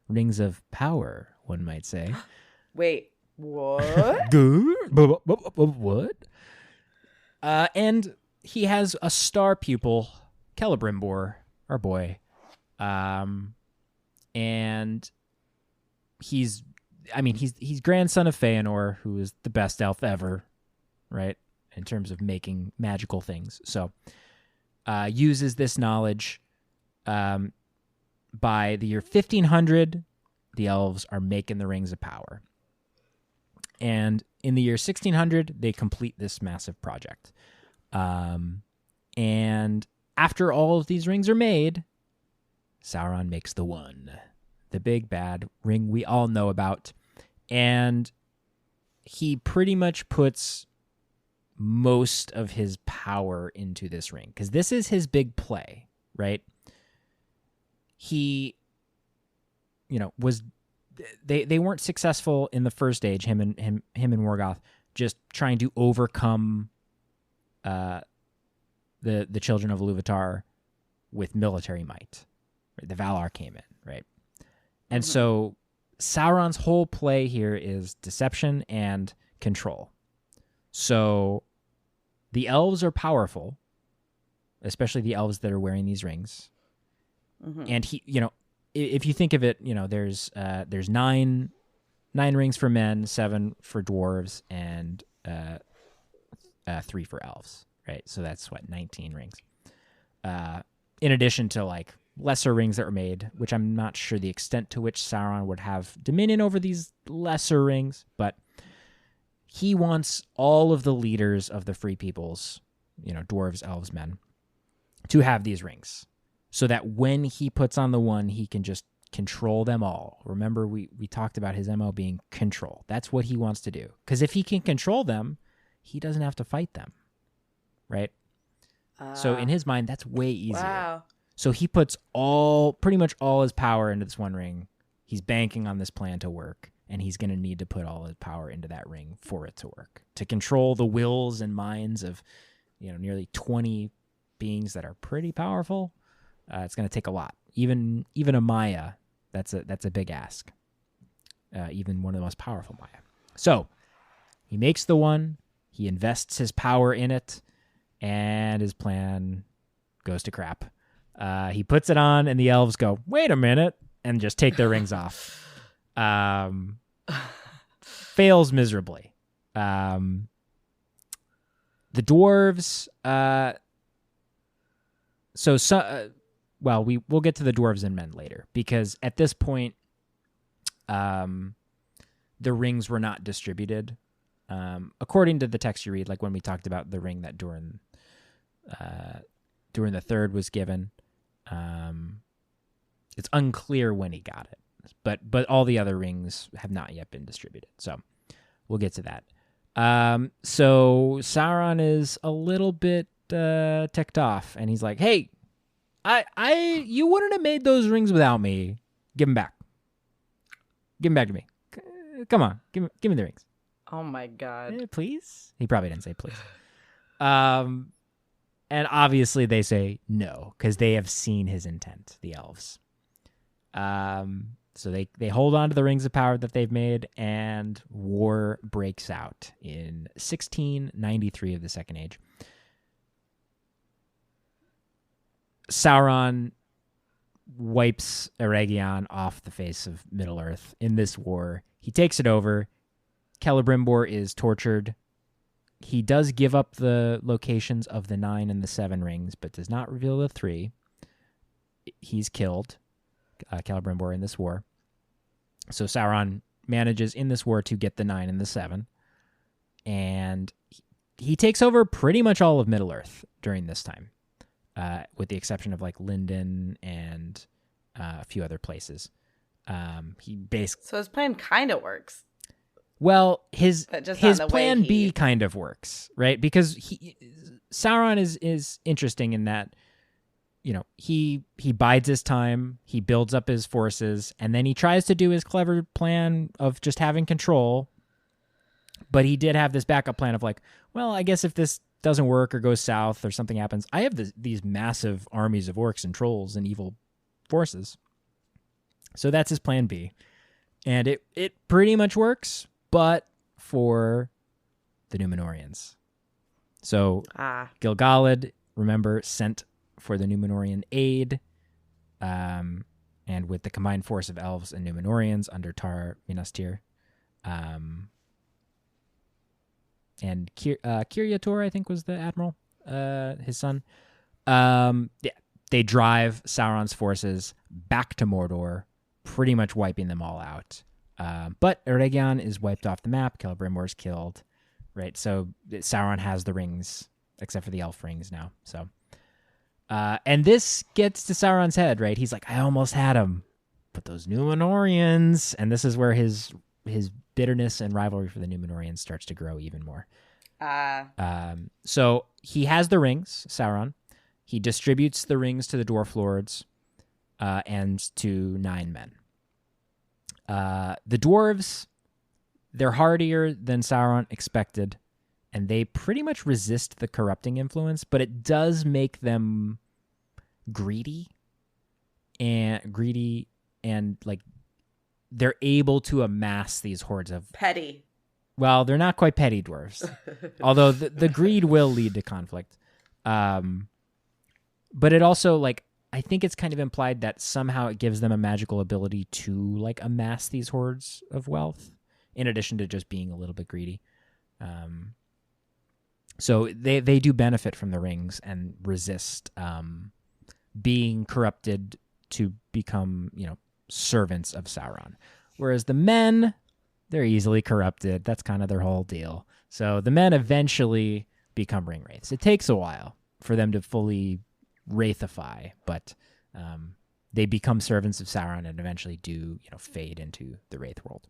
B: Rings of power, one might say.
A: Wait, what?
B: What? And he has a star pupil, Celebrimbor, our boy. And he's grandson of Feanor, who is the best elf ever, right? In terms of making magical things. So, uses this knowledge. By the year 1500, the elves are making the Rings of Power. And in the year 1600, they complete this massive project. And after all of these rings are made, Sauron makes the one, the big bad ring we all know about. And he pretty much puts most of his power into this ring, because this is his big play, right? He, was they weren't successful in the first age, him and Morgoth, just trying to overcome the children of Iluvatar with military might. Right? The Valar came in, right? And so Sauron's whole play here is deception and control. So the elves are powerful, especially the elves that are wearing these rings. And he, if you think of it, there's 9 rings for men, 7 for dwarves, and 3 for elves, right? So that's 19 rings. In addition to like lesser rings that were made, which I'm not sure the extent to which Sauron would have dominion over these lesser rings, but he wants all of the leaders of the free peoples, dwarves, elves, men, to have these rings, so that when he puts on the one, he can just control them all. Remember, we talked about his MO being control. That's what he wants to do. Because if he can control them, he doesn't have to fight them, right? So in his mind, that's way easier.
A: Wow.
B: So he puts pretty much all his power into this one ring. He's banking on this plan to work, and he's going to need to put all his power into that ring for it to work, to control the wills and minds of, nearly 20 beings that are pretty powerful. It's going to take a lot. Even a Maya, that's a big ask. Even one of the most powerful Maya. So he makes the one. He invests his power in it, and his plan goes to crap. He puts it on, and the elves go, "Wait a minute," and just take their rings off. Fails miserably. The dwarves. We'll get to the dwarves and men later, because at this point, the rings were not distributed. According to the text you read, like when we talked about the ring that Durin the Third was given, it's unclear when he got it, but all the other rings have not yet been distributed. So we'll get to that. So Sauron is a little bit ticked off, and he's like, "Hey, you wouldn't have made those rings without me. Give them back. Give them back to me. Come on, give me the rings."
A: Oh my God.
B: Please? He probably didn't say please. And obviously they say no, because they have seen his intent, the elves. So they hold on to the rings of power that they've made, and war breaks out in 1693 of the Second Age. Sauron wipes Eregion off the face of Middle-earth in this war. He takes it over. Celebrimbor is tortured. He does give up the locations of the 9 and the 7 rings, but does not reveal the 3. He's killed, Celebrimbor, in this war. So Sauron manages in this war to get the 9 and the 7. And he takes over pretty much all of Middle-earth during this time, with the exception of like Lindon and a few other places.
A: So his plan kind of works.
B: Well, his plan
A: B
B: B kind of works, right? Because Sauron is interesting in that, he bides his time, he builds up his forces, and then he tries to do his clever plan of just having control. But he did have this backup plan of like, well, I guess if this doesn't work or goes south or something happens, I have these massive armies of orcs and trolls and evil forces. So that's his plan B. And it pretty much works, but for the Númenóreans. So
A: Ah.
B: Gil-galad, remember, sent for the Númenórean aid, and with the combined force of elves and Númenóreans under Tar Minastir, and Kiriator, I think, was the admiral, his son. They drive Sauron's forces back to Mordor, pretty much wiping them all out. But Eregion is wiped off the map. Celebrimbor's killed, right? So Sauron has the rings, except for the elf rings now. So, and this gets to Sauron's head, right? He's like, I almost had him, but those Númenóreans, and this is where his bitterness and rivalry for the Númenóreans starts to grow even more. So he has the rings, Sauron. He distributes the rings to the dwarf lords, and to 9 men. The dwarves, they're hardier than Sauron expected, and they pretty much resist the corrupting influence, but it does make them greedy and like they're able to amass these hordes of
A: petty.
B: Well, they're not quite petty dwarves, although the greed will lead to conflict. But it also, like, I think it's kind of implied that somehow it gives them a magical ability to, like, amass these hordes of wealth, in addition to just being a little bit greedy. So they do benefit from the rings and resist being corrupted to become, servants of Sauron. Whereas the men, they're easily corrupted. That's kind of their whole deal. So the men eventually become ring wraiths. It takes a while for them to fully wraithify, but they become servants of Sauron and eventually do, fade into the wraith world.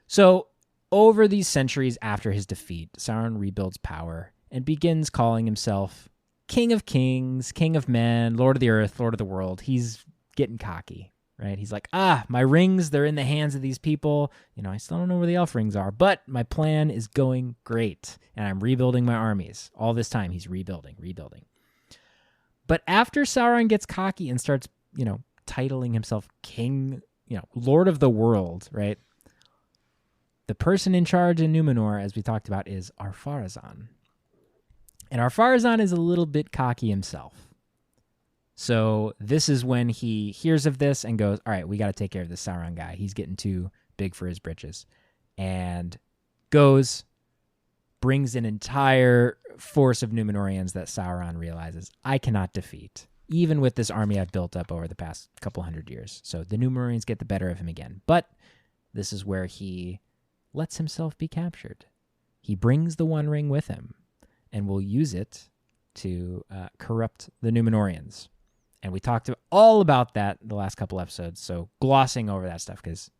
B: So over these centuries after his defeat, Sauron rebuilds power and begins calling himself King of Kings, King of Men, Lord of the Earth, Lord of the World. He's getting cocky, right? He's like, my rings, they're in the hands of these people. I still don't know where the elf rings are, but my plan is going great, and I'm rebuilding my armies. All this time, he's rebuilding. But after Sauron gets cocky and starts, titling himself King, Lord of the World, right? The person in charge in Númenor, as we talked about, is Ar-Pharazôn. And Ar-Pharazôn is a little bit cocky himself. So this is when he hears of this and goes, all right, we got to take care of this Sauron guy. He's getting too big for his britches. And goes, brings an entire force of Númenóreans that Sauron realizes, I cannot defeat, even with this army I've built up over the past couple hundred years. So the Númenóreans get the better of him again. But this is where he lets himself be captured. He brings the One Ring with him and will use it to corrupt the Númenóreans. And we talked all about that the last couple episodes, so glossing over that stuff, because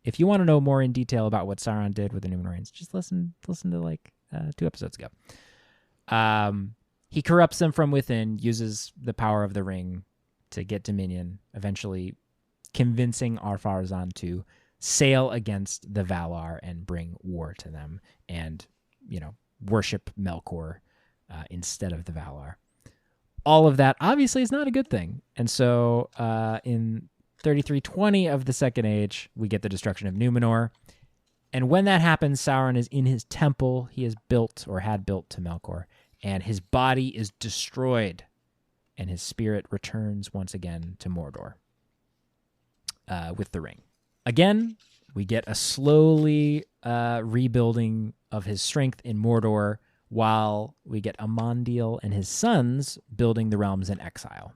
B: if you want to know more in detail about what Sauron did with the Númenóreans, just listen to like 2 episodes ago. He corrupts them from within, uses the power of the ring to get dominion, eventually convincing Ar-Pharazôn to sail against the Valar and bring war to them and, worship Melkor instead of the Valar. All of that obviously is not a good thing. And so in 3320 of the Second Age, we get the destruction of Númenor. And when that happens, Sauron is in his temple he has built or had built to Melkor, and his body is destroyed, and his spirit returns once again to Mordor with the ring. Again, we get a slowly rebuilding of his strength in Mordor, while we get Amandil and his sons building the realms in exile.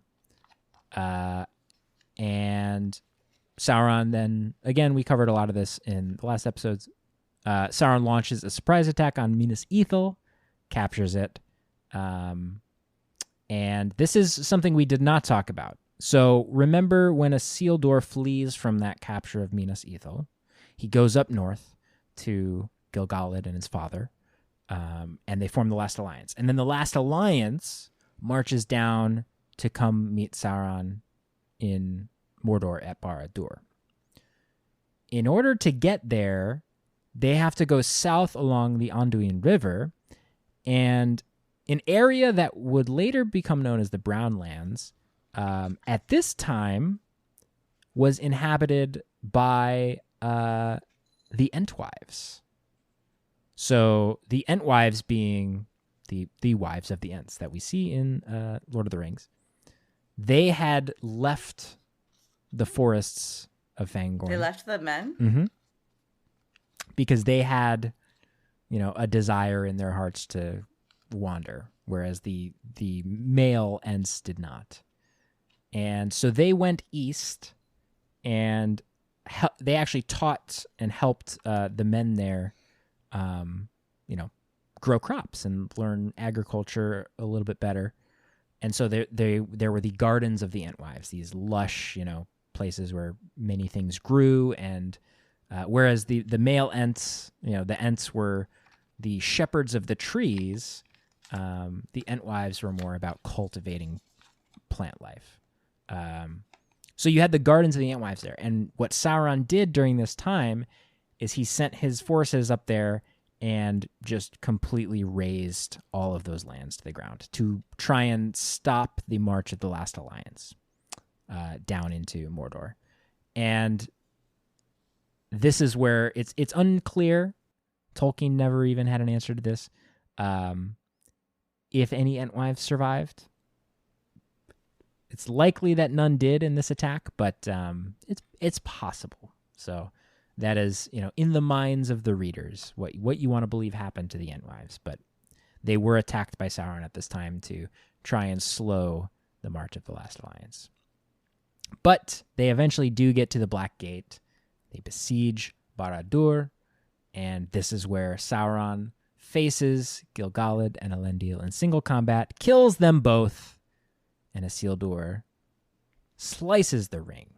B: And Sauron then, again, we covered a lot of this in the last episodes. Sauron launches a surprise attack on Minas Ithil, captures it. And this is something we did not talk about. So remember when Isildur flees from that capture of Minas Ithil, he goes up north to Gil-galad and his father, and they form the Last Alliance. And then the Last Alliance marches down to come meet Sauron in Mordor at Barad-dûr. In order to get there, they have to go south along the Anduin River, and an area that would later become known as the Brownlands, at this time was inhabited by the Entwives. So the Entwives being the wives of the Ents that we see in Lord of the Rings, they had left the forests of Fangorn.
A: They left the men?
B: Mm-hmm. Because they had, a desire in their hearts to wander, whereas the male Ents did not. And so they went east, and they actually taught and helped the men there, grow crops and learn agriculture a little bit better. And so there were the gardens of the Entwives, these lush, places where many things grew. And whereas the male Ents, the Ents were the shepherds of the trees, the Entwives were more about cultivating plant life. So you had the gardens of the Entwives there. And what Sauron did during this time is he sent his forces up there and just completely razed all of those lands to the ground to try and stop the march of the last alliance down into Mordor. And this is where it's unclear. Tolkien never even had an answer to this. If any Entwives survived. It's likely that none did in this attack, but it's possible. So that is, in the minds of the readers, what you want to believe happened to the Entwives. But they were attacked by Sauron at this time to try and slow the march of the Last Alliance. But they eventually do get to the Black Gate. They besiege Barad-dûr, and this is where Sauron faces Gil-galad and Elendil in single combat, kills them both, and Isildur slices the ring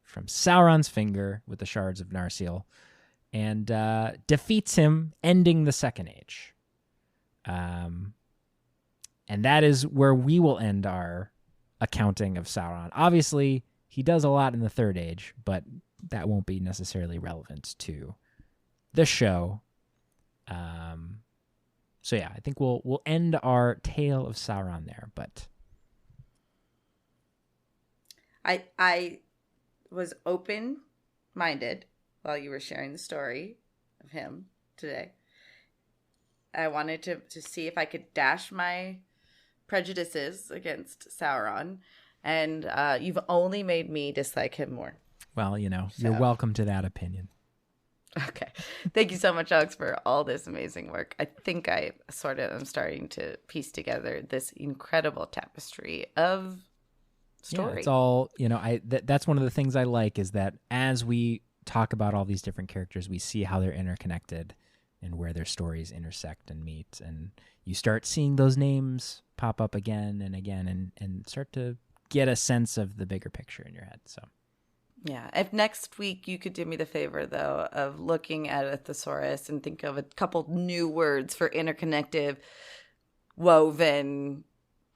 B: from Sauron's finger with the shards of Narsil and defeats him, ending the Second Age. And that is where we will end our accounting of Sauron. Obviously, he does a lot in the Third Age, but that won't be necessarily relevant to the show. So yeah, I think we'll end our tale of Sauron there, but
A: I was open-minded while you were sharing the story of him today. I wanted to see if I could dash my prejudices against Sauron, and you've only made me dislike him more.
B: Well, you're welcome to that opinion.
A: Okay. Thank you so much, Alex, for all this amazing work. I think I sort of am starting to piece together this incredible tapestry of story.
B: Yeah, it's all, that's one of the things I like is that as we talk about all these different characters, we see how they're interconnected and where their stories intersect and meet. And you start seeing those names pop up again and again and start to get a sense of the bigger picture in your head. So,
A: yeah. If next week you could do me the favor, though, of looking at a thesaurus and think of a couple new words for interconnected, woven,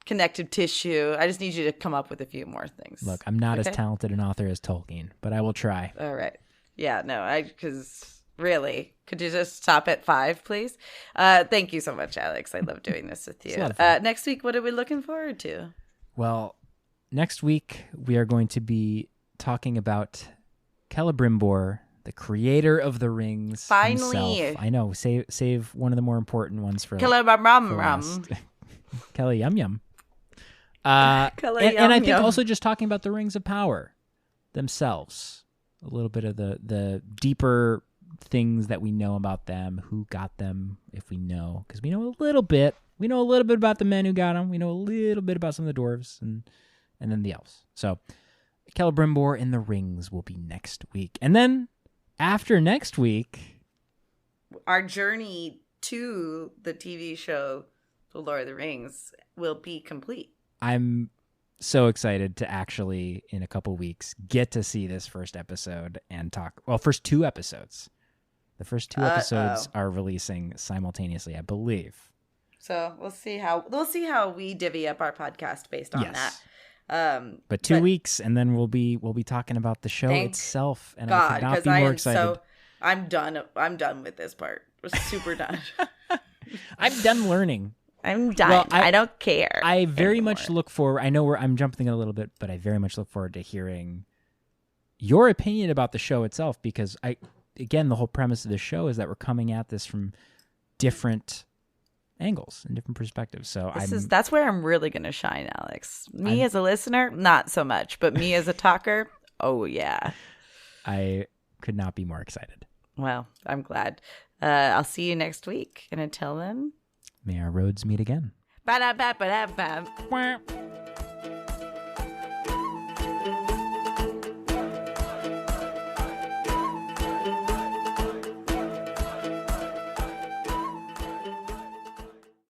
A: connective tissue. I just need you to come up with a few more things.
B: Look, I'm not as talented an author as Tolkien, but I will try.
A: All right. Yeah, no, because really, could you just stop at 5, please? Thank you so much, Alex. I love doing this with you. Next week, what are we looking forward to?
B: Well, next week, we are going to be talking about Celebrimbor, the creator of the rings.
A: Finally.
B: Himself. I know. Save one of the more important ones for
A: Celebrimbor.
B: Kelly Yum Yum. And I think also just talking about the Rings of Power themselves, a little bit of the deeper things that we know about them, who got them, if we know, because we know a little bit. We know a little bit about the men who got them. We know a little bit about some of the dwarves and then the elves. So Celebrimbor and the Rings will be next week. And then after next week,
A: our journey to the TV show The Lord of the Rings will be complete.
B: I'm so excited to actually, in a couple weeks, get to see this first episode and talk. Well, first 2 episodes. The first 2 episodes are releasing simultaneously, I believe.
A: So we'll see how we divvy up our podcast based on that.
B: But 2 weeks, and then we'll be talking about the show itself, and I could not be more excited.
A: I'm done. I'm done with this part. We're super done.
B: I'm done learning.
A: I'm done. Well, I don't care.
B: I very much look forward. I know I'm jumping a little bit, but I very much look forward to hearing your opinion about the show itself, because again, the whole premise of the show is that we're coming at this from different angles and different perspectives. So
A: that's where I'm really going to shine, Alex. Me as a listener, not so much, but me as a talker, oh yeah.
B: I could not be more excited.
A: Well, I'm glad. I'll see you next week. And until then,
B: may our roads meet again.
A: Ba-da-ba-ba-da-ba.